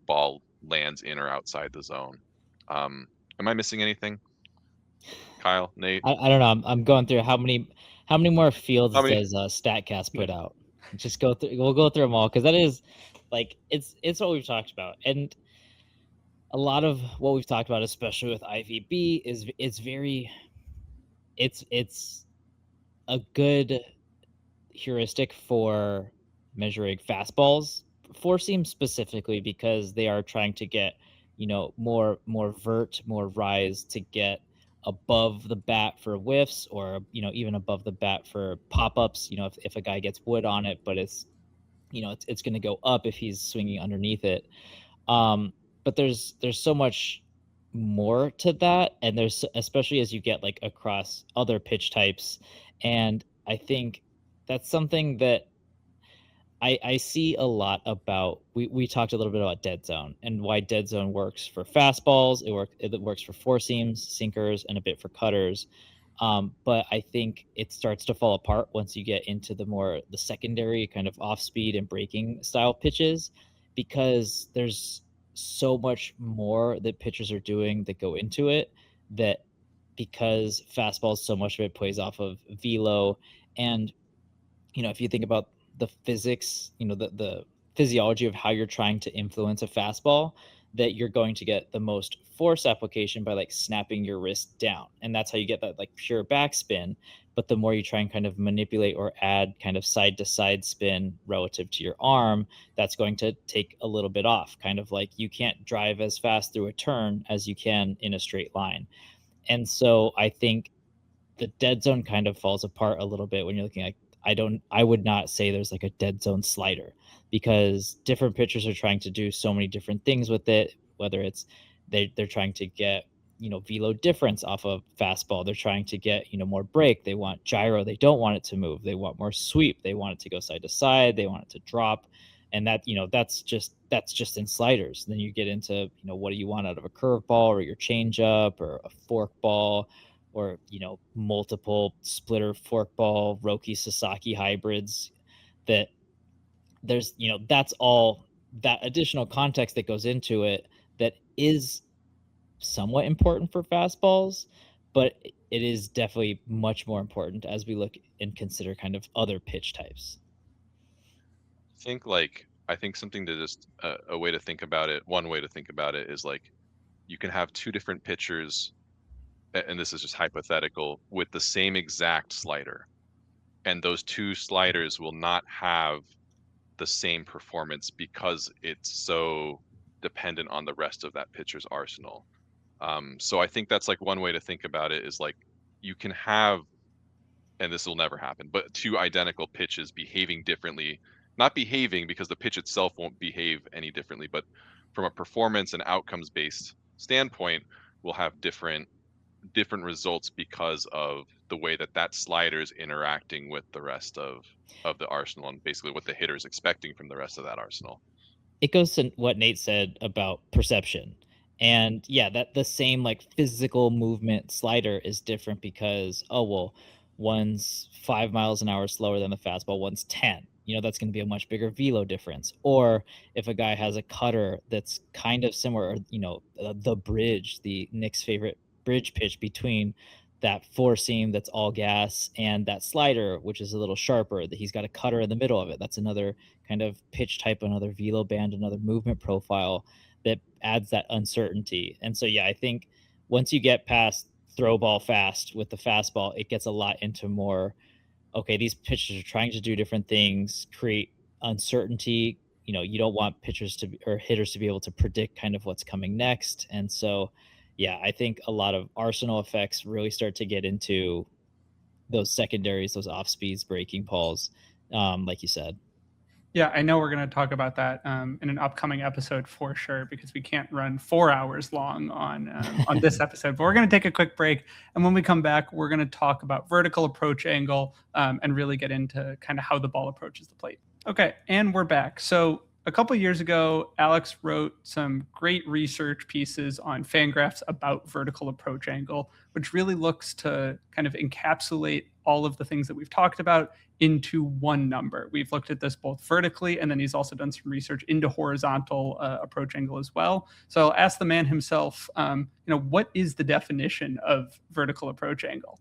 ball lands in or outside the zone. Am I missing anything? Kyle, Nate? I don't know. I'm going through how many more fields How many- does Statcast put out? Just go through. We'll go through them all because that is like it's what we've talked about, and a lot of what we've talked about, especially with IVB, is it's a good heuristic for measuring fastballs, four seam specifically, because they are trying to get more vert, more rise to get above the bat for whiffs, or even above the bat for pop-ups. If a guy gets wood on it, but it's it's going to go up if he's swinging underneath it. But there's so much more to that, and there's, especially as you get like across other pitch types, and I think that's something that I see a lot about. We talked a little bit about dead zone and why dead zone works for fastballs. It works for four seams, sinkers, and a bit for cutters. But I think it starts to fall apart once you get into the secondary kind of off speed and breaking style pitches, because there's so much more that pitchers are doing that go into it, that because fastballs, so much of it plays off of velo. And if you think about the physics, the physiology of how you're trying to influence a fastball, that you're going to get the most force application by like snapping your wrist down, and that's how you get that like pure backspin. But the more you try and kind of manipulate or add kind of side to side spin relative to your arm, that's going to take a little bit off. Kind of like you can't drive as fast through a turn as you can in a straight line. And so I think the dead zone kind of falls apart a little bit when you're looking at, I would not say there's like a dead zone slider, because different pitchers are trying to do so many different things with it. Whether it's they're trying to get velo difference off of fastball, they're trying to get more break, they want gyro, they don't want it to move, they want more sweep, they want it to go side to side, they want it to drop. And that that's just in sliders. Then you get into what do you want out of a curveball or your changeup or a fork ball, or multiple splitter forkball Roki Sasaki hybrids. That there's that's all that additional context that goes into it that is somewhat important for fastballs, but it is definitely much more important as we look and consider kind of other pitch types. I think something to just a way to think about it, one way to think about it is like you can have two different pitchers, and this is just hypothetical, with the same exact slider, and those two sliders will not have the same performance because it's so dependent on the rest of that pitcher's arsenal. So I think that's like one way to think about it, is like you can have, and this will never happen, but two identical pitches behaving differently, not behaving because the pitch itself won't behave any differently, but from a performance and outcomes based standpoint, will have different results because of the way that slider is interacting with the rest of the arsenal, and basically what the hitter is expecting from the rest of that arsenal. It goes to what Nate said about perception. And yeah, that the same like physical movement slider is different because, oh, well, one's 5 miles an hour slower than the fastball, one's 10. that's going to be a much bigger velo difference. Or if a guy has a cutter that's kind of similar, the bridge, the Nick's favorite bridge pitch between that four seam that's all gas and that slider, which is a little sharper, that he's got a cutter in the middle of it. That's another kind of pitch type, another velo band, another movement profile that adds that uncertainty. And so, yeah, I think once you get past throw ball fast with the fastball, it gets a lot into more, okay, these pitchers are trying to do different things, create uncertainty. You don't want pitchers to be, or hitters to be able to predict kind of what's coming next. And so, yeah, I think a lot of arsenal effects really start to get into those secondaries, those off speeds, breaking balls, like you said. Yeah, I know we're going to talk about that in an upcoming episode for sure, because we can't run 4 hours long on this episode. But we're going to take a quick break, and when we come back, we're going to talk about vertical approach angle and really get into kind of how the ball approaches the plate. Okay, and we're back. So a couple of years ago, Alex wrote some great research pieces on Fangraphs about vertical approach angle, which really looks to kind of encapsulate all of the things that we've talked about into one number. We've looked at this both vertically, and then he's also done some research into horizontal approach angle as well. So I'll ask the man himself, what is the definition of vertical approach angle?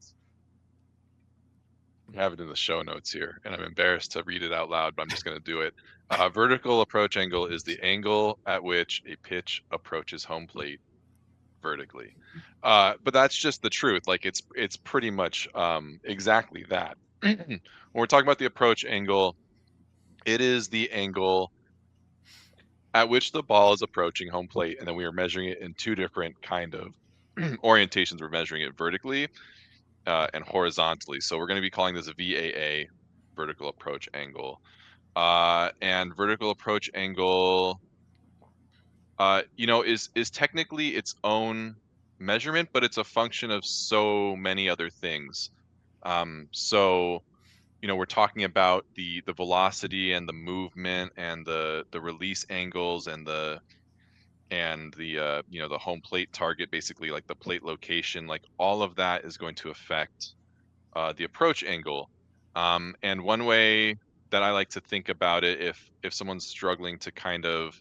I have it in the show notes here, and I'm embarrassed to read it out loud, but I'm just going to do it. Vertical approach angle is the angle at which a pitch approaches home plate vertically. But that's just the truth. Like it's pretty much exactly that. When we're talking about the approach angle, it is the angle at which the ball is approaching home plate, and then we are measuring it in two different kind of orientations. We're measuring it vertically and horizontally. So we're going to be calling this a VAA, vertical approach angle. And vertical approach angle, is technically its own measurement, but it's a function of so many other things. So, we're talking about the velocity and the movement and the release angles and the the home plate target, basically like the plate location, like all of that is going to affect the approach angle. And one way that I like to think about it, if someone's struggling to kind of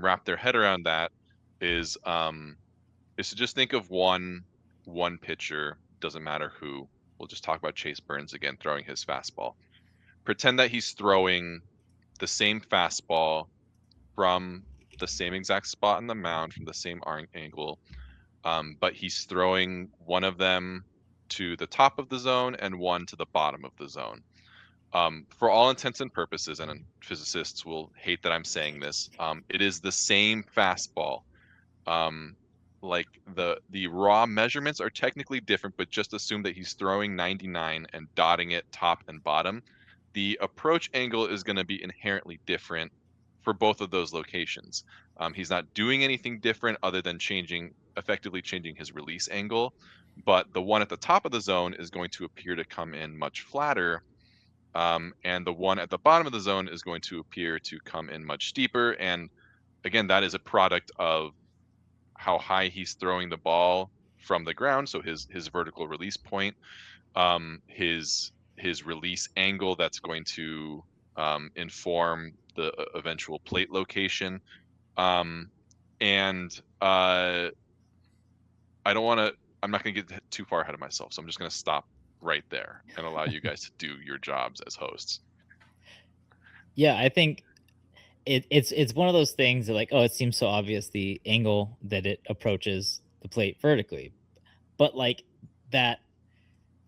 wrap their head around that, is to just think of one pitcher, doesn't matter who. We'll just talk about Chase Burns again, throwing his fastball. Pretend that he's throwing the same fastball from the same exact spot on the mound, from the same arm angle, but he's throwing one of them to the top of the zone and one to the bottom of the zone. For all intents and purposes, and physicists will hate that I'm saying this, it is the same fastball. Like the raw measurements are technically different, but just assume that he's throwing 99 and dotting it top and bottom. The approach angle is going to be inherently different for both of those locations. He's not doing anything different other than effectively changing his release angle, but the one at the top of the zone is going to appear to come in much flatter, and the one at the bottom of the zone is going to appear to come in much steeper. And again, that is a product of how high he's throwing the ball from the ground, so his vertical release point, his release angle that's going to inform the eventual plate location. And I'm not going to get too far ahead of myself, so I'm just going to stop right there and allow you guys to do your jobs as hosts. Yeah, I think it's one of those things that, like, oh, it seems so obvious, the angle that it approaches the plate vertically, but like that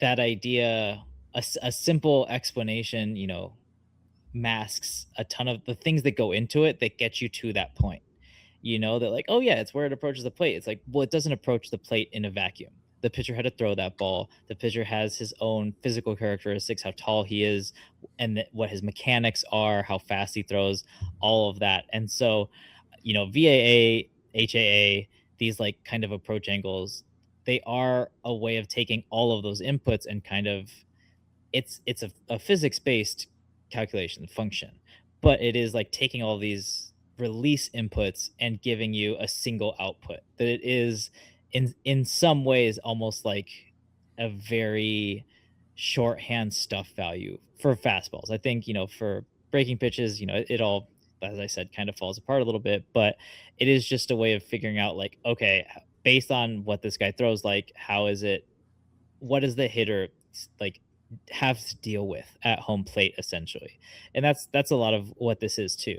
idea, a simple explanation, masks a ton of the things that go into it that get you to that point. That, like, oh yeah, it's where it approaches the plate. It's like, well, it doesn't approach the plate in a vacuum. The pitcher had to throw that ball. The pitcher has his own physical characteristics, how tall he is, and what his mechanics are, how fast he throws, all of that. And so, VAA, HAA, these like kind of approach angles, they are a way of taking all of those inputs and kind of, it's a physics based calculation function, but it is like taking all these release inputs and giving you a single output. That it is in some ways almost like a very shorthand stuff value for fastballs. I think, for breaking pitches, it all, as I said, kind of falls apart a little bit, but it is just a way of figuring out, like, okay, based on what this guy throws, like, what does the hitter like have to deal with at home plate essentially? And that's a lot of what this is too.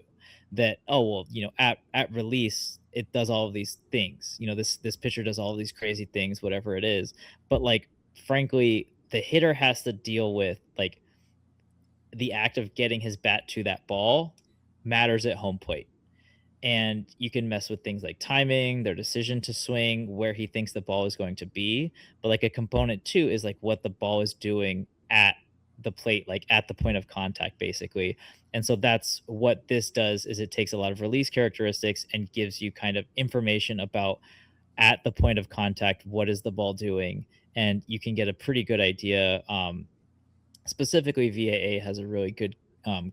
That, oh well, at release it does all of these things. This pitcher does all of these crazy things, whatever it is. But like, frankly, the hitter has to deal with, like, the act of getting his bat to that ball matters at home plate. And you can mess with things like timing, their decision to swing, where he thinks the ball is going to be. But like, a component too is like what the ball is doing at the plate, like at the point of contact, basically. And so that's what this does, is it takes a lot of release characteristics and gives you kind of information about, at the point of contact, what is the ball doing. And you can get a pretty good idea. Specifically, VAA has a really good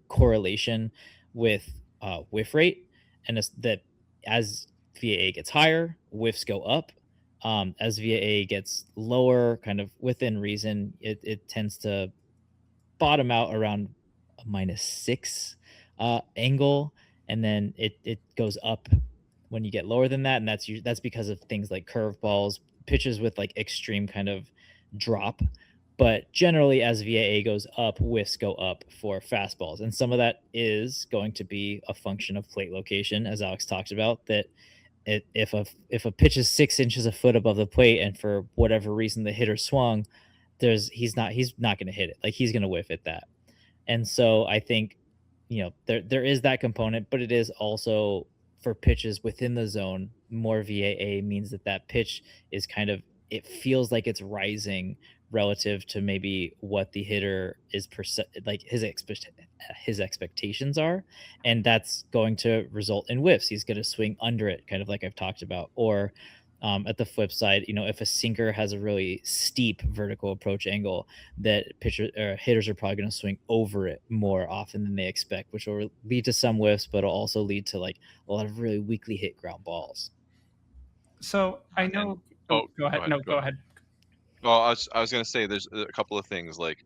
correlation with whiff rate, and it's that as VAA gets higher, whiffs go up. As VAA gets lower, kind of within reason, it tends to bottom out around a -6 angle, and then it goes up when you get lower than that, and that's because of things like curveballs, pitches with like extreme kind of drop. But generally, as VAA goes up, whiffs go up for fastballs, and some of that is going to be a function of plate location, as Alex talked about. That if a pitch is 6 inches a foot above the plate, and for whatever reason the hitter swung, he's not going to hit it. Like, he's going to whiff at that. And so I think, there is that component, but it is also for pitches within the zone. More VAA means that pitch is kind of, it feels like it's rising relative to maybe what the hitter is like his expectations are, and that's going to result in whiffs. He's going to swing under it, kind of like I've talked about. Or at the flip side, if a sinker has a really steep vertical approach angle, that pitcher or hitters are probably going to swing over it more often than they expect, which will lead to some whiffs, but it'll also lead to like a lot of really weakly hit ground balls. So I know. Go ahead. No, go ahead. Well, I was gonna say there's a couple of things, like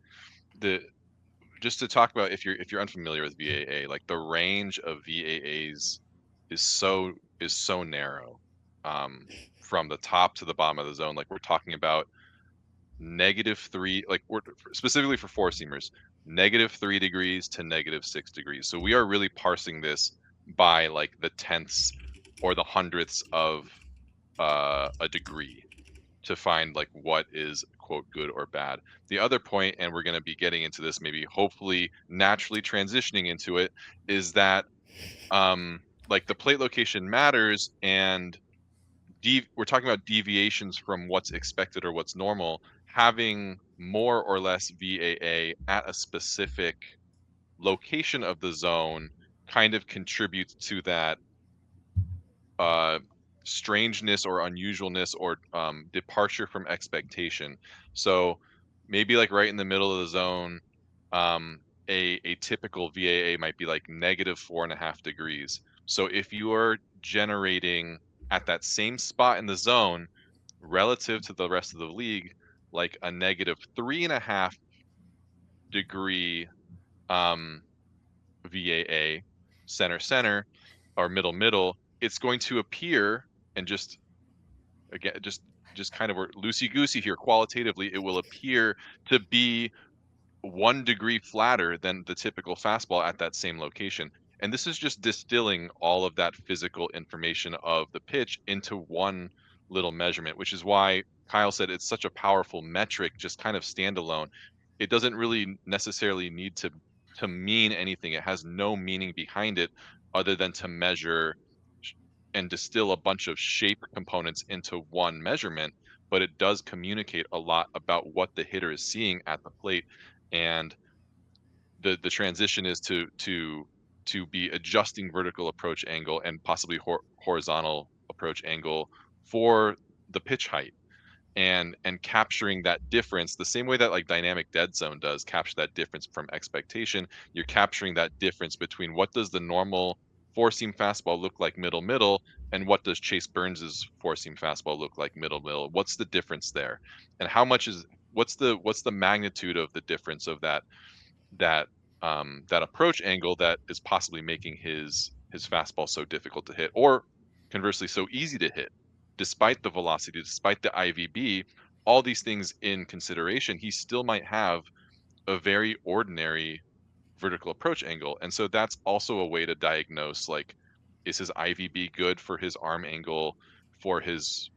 just to talk about, if you're unfamiliar with VAA, like the range of VAAs is so narrow, from the top to the bottom of the zone. Like, we're talking about -3, like, we're specifically for four seamers, -3 degrees to -6 degrees. So we are really parsing this by like the tenths or the hundredths of a degree to find like what is quote good or bad. The other point, and we're going to be getting into this, maybe hopefully naturally transitioning into it, is that like the plate location matters, and we're talking about deviations from what's expected or what's normal. Having more or less VAA at a specific location of the zone kind of contributes to that strangeness or unusualness or departure from expectation. So maybe like right in the middle of the zone, a typical VAA might be like -4.5 degrees. So if you are generating at that same spot in the zone relative to the rest of the league, like a -3.5 degree VAA center or middle, it's going to appear, and just again, just kind of loosey goosey here, qualitatively, it will appear to be 1 degree flatter than the typical fastball at that same location. And this is just distilling all of that physical information of the pitch into one little measurement, which is why Kyle said it's such a powerful metric, just kind of standalone. It doesn't really necessarily need to mean anything. It has no meaning behind it other than to measure and distill a bunch of shape components into one measurement, but it does communicate a lot about what the hitter is seeing at the plate. And the transition is to be adjusting vertical approach angle and possibly horizontal approach angle for the pitch height, and capturing that difference the same way that like dynamic dead zone does capture that difference from expectation. You're capturing that difference between what does the normal four seam fastball look like middle, and what does Chase Burns's four seam fastball look like middle. What's the difference there, and how much is what's the magnitude of the difference of that approach angle that is possibly making his fastball so difficult to hit, or conversely so easy to hit, despite the velocity, despite the IVB, all these things in consideration, he still might have a very ordinary vertical approach angle. And so that's also a way to diagnose, like, is his IVB good for his arm angle, for his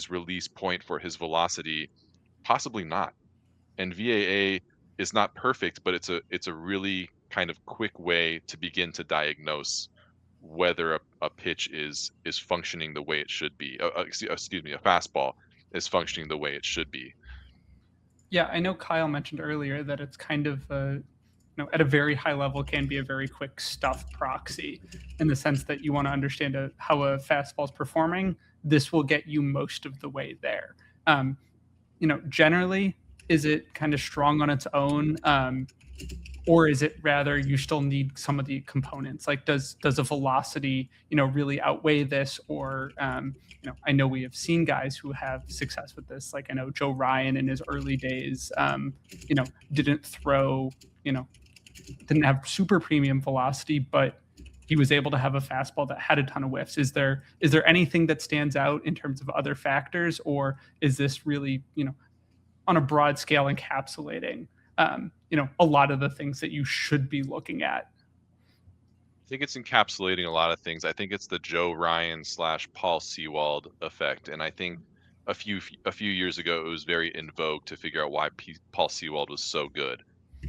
release point, for his velocity? Possibly not. And VAA is not perfect, but it's a really kind of quick way to begin to diagnose whether a pitch is functioning the way it should be. Excuse me, a fastball is functioning the way it should be. Yeah, I know Kyle mentioned earlier that it's kind of at a very high level can be a very quick stuff proxy, in the sense that you want to understand how a fastball is performing. This will get you most of the way there. Generally, is it kind of strong on its own, or is it rather you still need some of the components? Like, does a velocity really outweigh this? Or I know we have seen guys who have success with this. Like, I know Joe Ryan in his early days didn't throw, didn't have super premium velocity, but he was able to have a fastball that had a ton of whiffs. Is there anything that stands out in terms of other factors, or is this really on a broad scale encapsulating a lot of the things that you should be looking at? I think it's encapsulating a lot of things. I think it's the Joe Ryan / Paul Sewald effect, and I think a few years ago it was very in vogue to figure out why Paul Sewald was so good.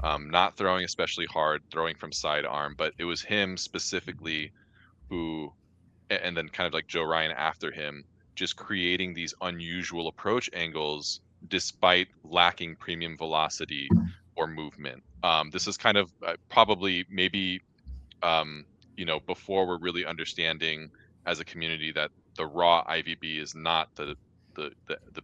Not throwing especially hard, throwing from sidearm, but it was him specifically who, and then kind of like Joe Ryan after him, just creating these unusual approach angles despite lacking premium velocity or movement. This is kind of probably maybe before we're really understanding as a community that the raw IVB is not the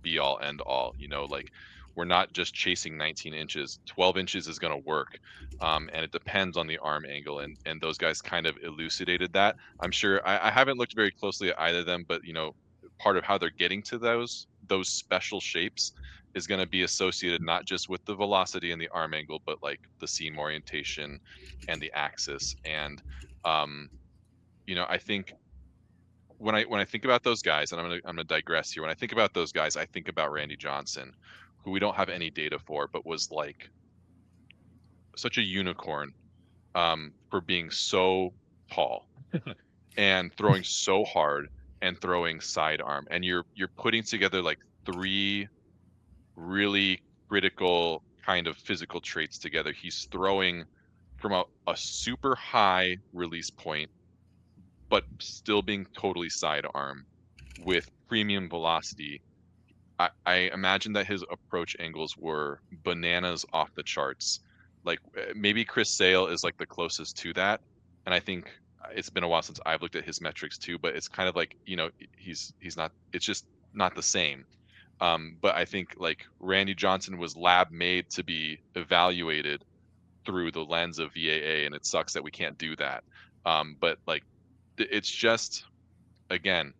be all end all. Like, we're not just chasing 19 inches. 12 inches is going to work, and it depends on the arm angle. And those guys kind of elucidated that. I'm sure I haven't looked very closely at either of them, but part of how they're getting to those special shapes is going to be associated not just with the velocity and the arm angle, but like the seam orientation and the axis. And I think when I think about those guys, and I'm gonna digress here. When I think about those guys, I think about Randy Johnson, who we don't have any data for, but was like such a unicorn for being so tall and throwing so hard and throwing sidearm. And you're putting together like three really critical kind of physical traits together. He's throwing from a super high release point, but still being totally sidearm with premium velocity. I imagine that his approach angles were bananas off the charts. Like, maybe Chris Sale is like the closest to that. And I think it's been a while since I've looked at his metrics too, but it's kind of like, he's not, it's just not the same. But I think like Randy Johnson was lab made to be evaluated through the lens of VAA, and it sucks that we can't do that. But like, it's just, again,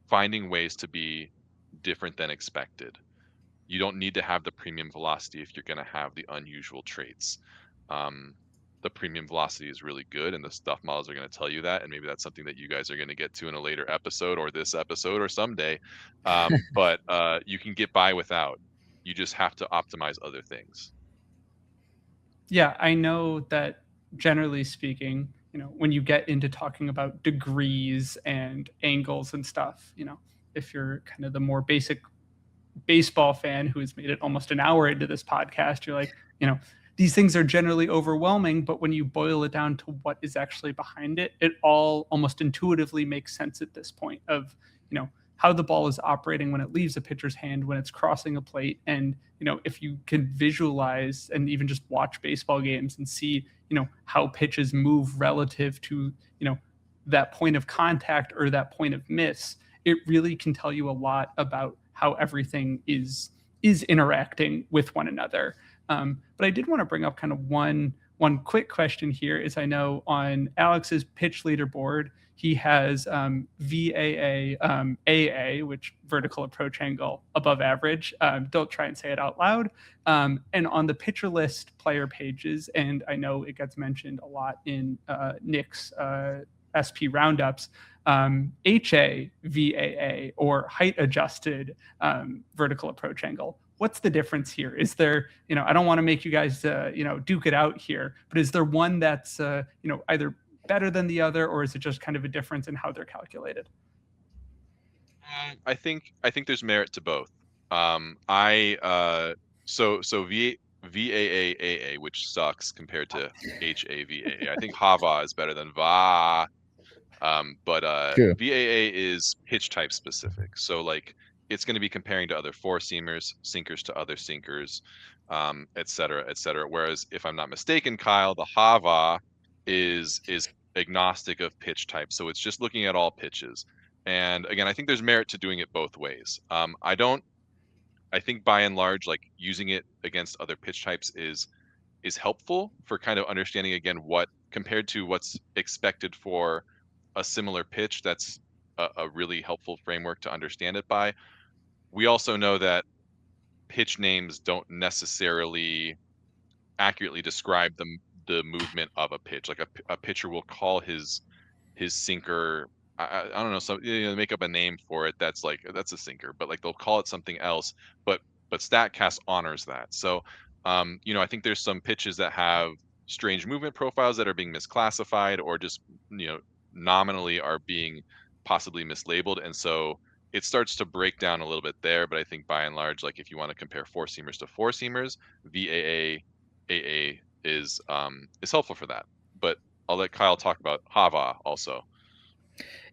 finding ways to be different than expected. You don't need to have the premium velocity if you're going to have the unusual traits. The premium velocity is really good, and the stuff models are going to tell you that, and maybe that's something that you guys are going to get to in a later episode, or this episode, or someday. But you can get by without. You just have to optimize other things. Yeah, I know that generally speaking, when you get into talking about degrees and angles and stuff, if you're kind of the more basic baseball fan who has made it almost an hour into this podcast, you're like, these things are generally overwhelming, but when you boil it down to what is actually behind it, it all almost intuitively makes sense at this point of, how the ball is operating when it leaves a pitcher's hand, when it's crossing a plate. And, if you can visualize and even just watch baseball games and see, how pitches move relative to, that point of contact or that point of miss, it really can tell you a lot about how everything is interacting with one another. But I did want to bring up kind of one quick question here is, I know on Alex's pitch leaderboard, he has VAA-AA, which vertical approach angle above average. Don't try and say it out loud. And on the pitcher list player pages, and I know it gets mentioned a lot in Nick's SP roundups, HAVAA, or height adjusted vertical approach angle. What's the difference here? Is there, I don't want to make you guys, duke it out here, but is there one that's, either better than the other, or is it just kind of a difference in how they're calculated? I think there's merit to both. VAA-AA, which sucks compared to HAVA. I think HAVAA is better than VAA. True. VAA is pitch type specific. So like it's going to be comparing to other four seamers, sinkers to other sinkers, et cetera, et cetera. Whereas if I'm not mistaken, Kyle, the HAVA is agnostic of pitch type. So it's just looking at all pitches. And again, I think there's merit to doing it both ways. I think by and large, like using it against other pitch types is helpful for kind of understanding again what compared to what's expected for a similar pitch. That's a really helpful framework to understand it by. We also know that pitch names don't necessarily accurately describe the movement of a pitch. Like a pitcher will call his sinker, I don't know, so make up a name for it that's a sinker, but like they'll call it something else, but StatCast honors that. So I think there's some pitches that have strange movement profiles that are being misclassified or just nominally are being possibly mislabeled, and so it starts to break down a little bit there. But I think by and large, like if you want to compare four seamers to four seamers, VAA-AA is helpful for that. But I'll let Kyle talk about HAVA also.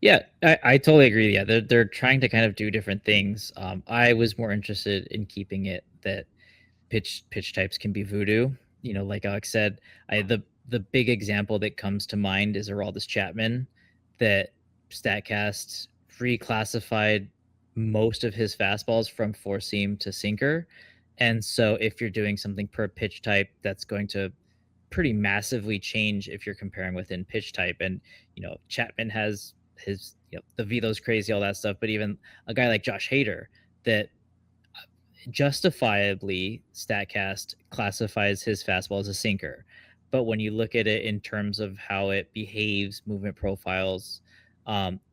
Yeah, I totally agree. Yeah, they're trying to kind of do different things. I was more interested in keeping it that pitch types can be voodoo. Like Alex said, the big example that comes to mind is Aroldis Chapman, that StatCast reclassified most of his fastballs from four seam to sinker. And so if you're doing something per pitch type, that's going to pretty massively change if you're comparing within pitch type. And Chapman has his the velo's crazy, all that stuff, but even a guy like Josh Hader that justifiably StatCast classifies his fastball as a sinker, but when you look at it in terms of how it behaves, movement profiles,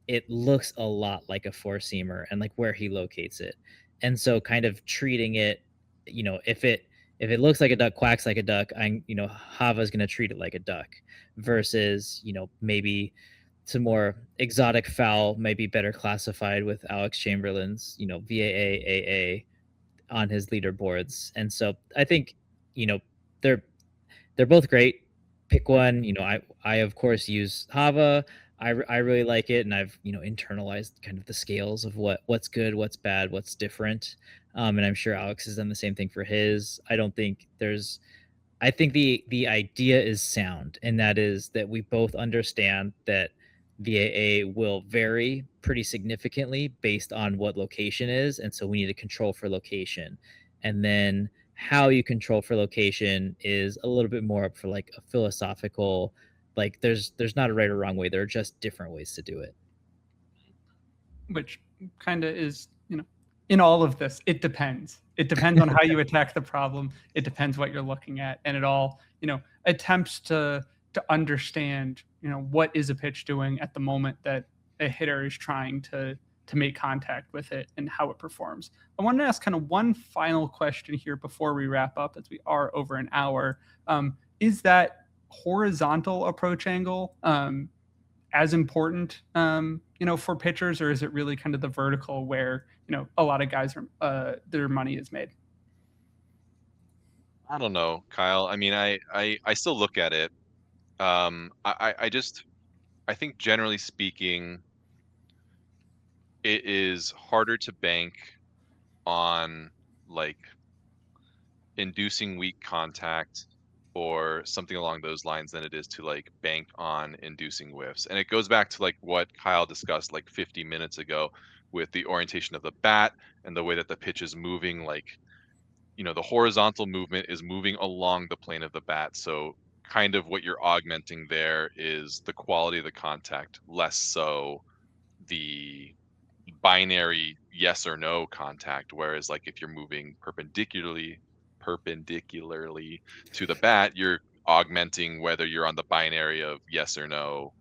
it looks a lot like a four seamer and like where he locates it. And so kind of treating it, if it looks like a duck, quacks like a duck, HAVA's going to treat it like a duck, versus maybe some more exotic foul might be better classified with Alex Chamberlain's VAA-AA on his leaderboards. And so I think they're both great. Pick one. I of course use HAVA. I really like it, and I've internalized kind of the scales of what's good, what's bad, what's different. And I'm sure Alex has done the same thing for his. I think the idea is sound, and that is that we both understand that VAA will vary pretty significantly based on what location is, and so we need to control for location. And then how you control for location is a little bit more up for like a philosophical, like there's not a right or wrong way, there are just different ways to do it. Which kind of is, in all of this, it depends. It depends on how you attack the problem. It depends what you're looking at, and it all, attempts to understand, what is a pitch doing at the moment that a hitter is trying to make contact with it and how it performs. I wanted to ask kind of one final question here before we wrap up, as we are over an hour. Is that horizontal approach angle as important, for pitchers, or is it really kind of the vertical where, a lot of guys are, their money is made? I don't know, Kyle. I mean, I still look at it. I think generally speaking, it is harder to bank on like inducing weak contact or something along those lines than it is to like bank on inducing whiffs. And it goes back to like what Kyle discussed like 50 minutes ago with the orientation of the bat and the way that the pitch is moving. Like, the horizontal movement is moving along the plane of the bat. So kind of what you're augmenting there is the quality of the contact, less so the binary yes or no contact. Whereas like if you're moving perpendicularly to the bat, you're augmenting whether you're on the binary of yes or no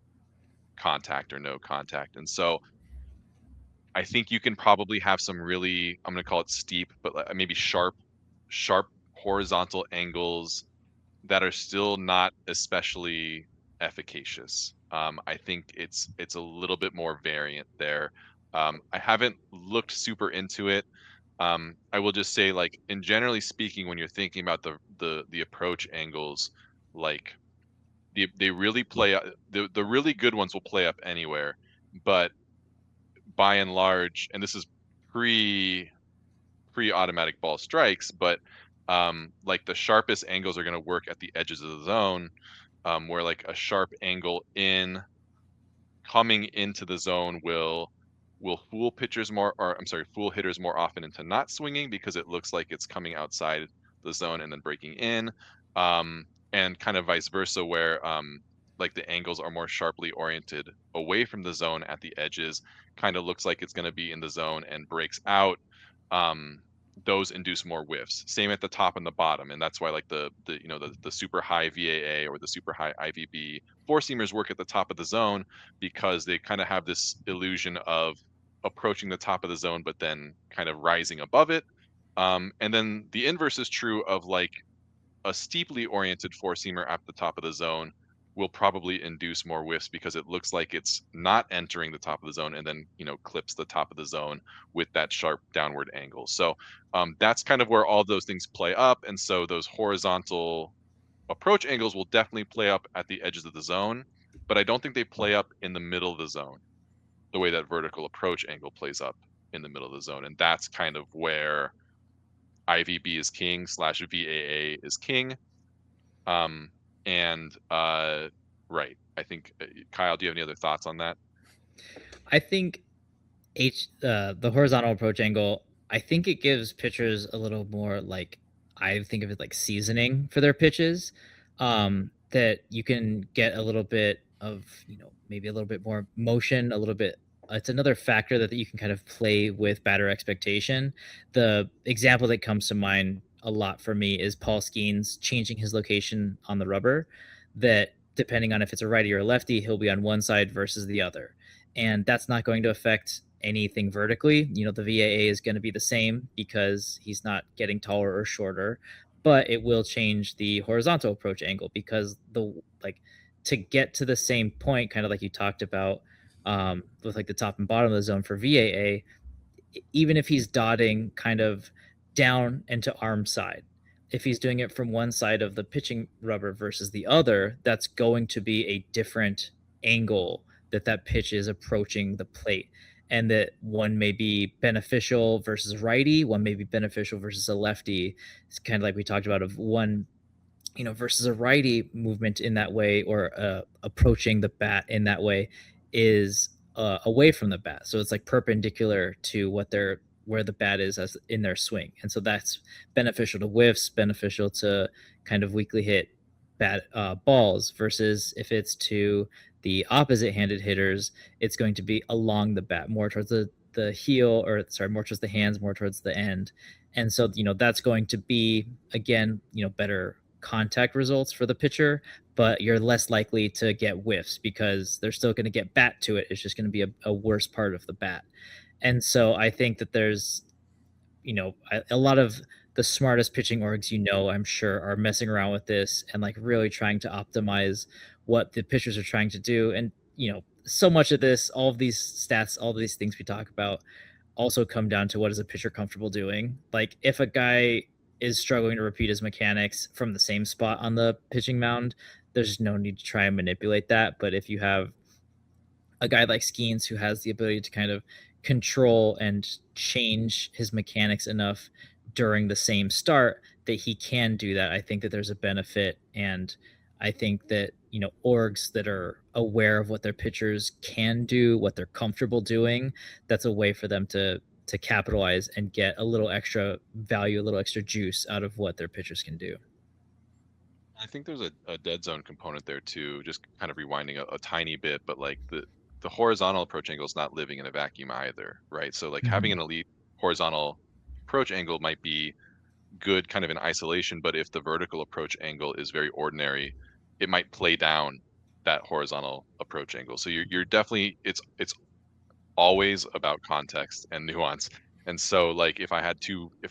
contact or no contact. And so I think you can probably have some really, I'm going to call it steep, but maybe sharp horizontal angles that are still not especially efficacious. I think it's a little bit more variant there. I haven't looked super into it. I will just say, like, in generally speaking, when you're thinking about the approach angles, like they really play the really good ones will play up anywhere, but by and large, and this is pre automatic ball strikes, but like the sharpest angles are going to work at the edges of the zone, where like a sharp angle coming into the zone will fool pitchers more, or I'm sorry, fool hitters more often into not swinging because it looks like it's coming outside the zone and then breaking in, and kind of vice versa, where like the angles are more sharply oriented away from the zone at the edges, kind of looks like it's going to be in the zone and breaks out. Those induce more whiffs. Same at the top and the bottom, and that's why like the super high VAA or the super high IVB four seamers work at the top of the zone, because they kind of have this illusion of approaching the top of the zone but then kind of rising above it. And then the inverse is true of like a steeply oriented four seamer at the top of the zone will probably induce more whiffs because it looks like it's not entering the top of the zone and then clips the top of the zone with that sharp downward angle. So that's kind of where all those things play up, and so those horizontal approach angles will definitely play up at the edges of the zone, but I don't think they play up in the middle of the zone the way that vertical approach angle plays up in the middle of the zone. And that's kind of where IVB is king / VAA is king. Right. I think, Kyle, do you have any other thoughts on that? I think the horizontal approach angle, I think it gives pitchers a little more, like, I think of it like seasoning for their pitches, that you can get a little bit of, maybe a little bit more motion, a little bit. It's another factor that you can kind of play with batter expectation. The example that comes to mind a lot for me is Paul Skeens changing his location on the rubber, that depending on if it's a righty or a lefty, he'll be on one side versus the other. And that's not going to affect anything vertically. The VAA is going to be the same because he's not getting taller or shorter, but it will change the horizontal approach angle because to get to the same point, kind of like you talked about, with like the top and bottom of the zone for VAA, even if he's dotting kind of down into arm side, if he's doing it from one side of the pitching rubber versus the other, that's going to be a different angle that pitch is approaching the plate, and that one may be beneficial versus righty, one may be beneficial versus a lefty. It's kind of like we talked about, of one versus a righty movement in that way, or approaching the bat in that way, is away from the bat, so it's like perpendicular to where the bat is as in their swing, and so that's beneficial to whiffs, beneficial to kind of weakly hit bat balls, versus if it's to the opposite handed hitters, it's going to be along the bat, more towards the heel, or sorry, more towards the hands, more towards the end. And so that's going to be, again, better contact results for the pitcher, but you're less likely to get whiffs because they're still going to get bat to it. It's just going to be a worse part of the bat. And so I think that there's a lot of the smartest pitching orgs, I'm sure, are messing around with this and like really trying to optimize what the pitchers are trying to do. And so much of this, all of these stats, all of these things we talk about, also come down to what is a pitcher comfortable doing. Like if a guy is struggling to repeat his mechanics from the same spot on the pitching mound, there's no need to try and manipulate that. But if you have a guy like Skeens who has the ability to kind of control and change his mechanics enough during the same start that he can do that, I think that there's a benefit. And I think that orgs that are aware of what their pitchers can do, what they're comfortable doing, that's a way for them to capitalize and get a little extra value, a little extra juice out of what their pitchers can do. I think there's a dead zone component there too, just kind of rewinding a tiny bit, but like the horizontal approach angle is not living in a vacuum either, right? So like having an elite horizontal approach angle might be good kind of in isolation, but if the vertical approach angle is very ordinary, it might play down that horizontal approach angle. So you're definitely, it's always about context and nuance. And so like if I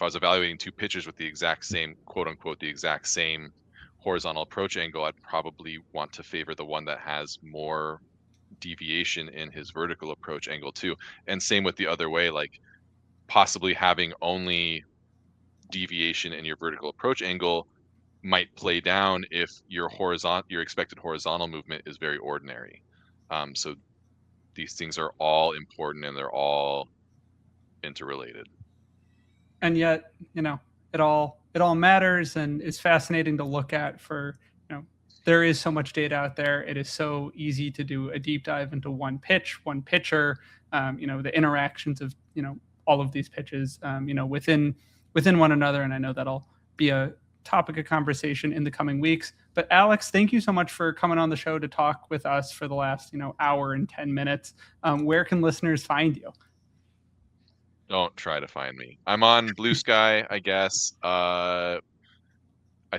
was evaluating two pitchers with the exact same, quote unquote, the exact same horizontal approach angle, I'd probably want to favor the one that has more deviation in his vertical approach angle too. And same with the other way, like possibly having only deviation in your vertical approach angle might play down if your expected horizontal movement is very ordinary. So these things are all important and they're all interrelated. And yet, it all matters and is fascinating to look at. For there is so much data out there. It is so easy to do a deep dive into one pitch, one pitcher, the interactions of all of these pitches within one another. And I know that'll be a topic of conversation in the coming weeks. But Alex, thank you so much for coming on the show to talk with us for the last hour and 10 minutes. Where can listeners find you? Don't try to find me. I'm on Blue Sky, I guess. I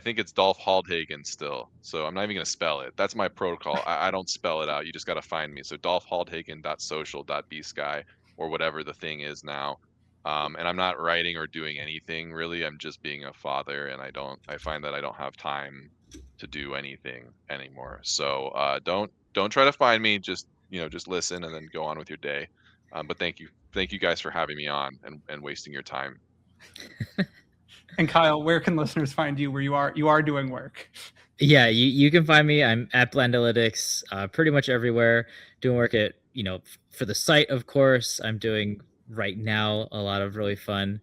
think it's Dolph Haldhagen still. So I'm not even going to spell it. That's my protocol. I don't spell it out. You just got to find me. So dolphhaldhagen.social.bsky or whatever the thing is now. And I'm not writing or doing anything really. I'm just being a father, and I find that I don't have time to do anything anymore. So don't try to find me. Just listen and then go on with your day. But thank you guys for having me on and wasting your time. And Kyle, where can listeners find you where you are doing work? Yeah, you can find me. I'm at Blendalytics, pretty much everywhere, doing work at, for the site, of course. I'm doing right now a lot of really fun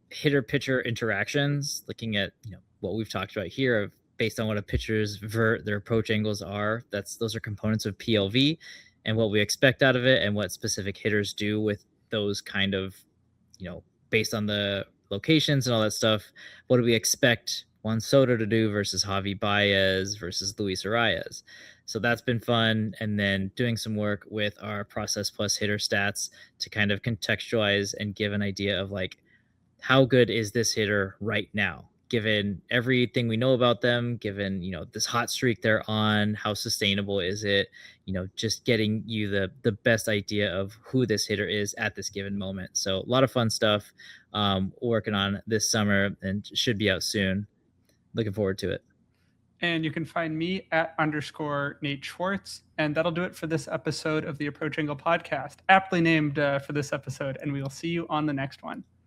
hitter pitcher interactions, looking at, what we've talked about here based on what a pitcher's their approach angles are. Those are components of PLV and what we expect out of it and what specific hitters do with those kind of, based on the locations and all that stuff. What do we expect Juan Soto to do versus Javi Baez versus Luis Arias? So that's been fun. And then doing some work with our Process Plus hitter stats to kind of contextualize and give an idea of like, how good is this hitter right now, given everything we know about them, given, this hot streak they're on, how sustainable is it, just getting you the best idea of who this hitter is at this given moment. So a lot of fun stuff working on this summer and should be out soon. Looking forward to it. And you can find me at _Nate Schwartz. And that'll do it for this episode of the Approach Angle podcast, aptly named for this episode. And we will see you on the next one.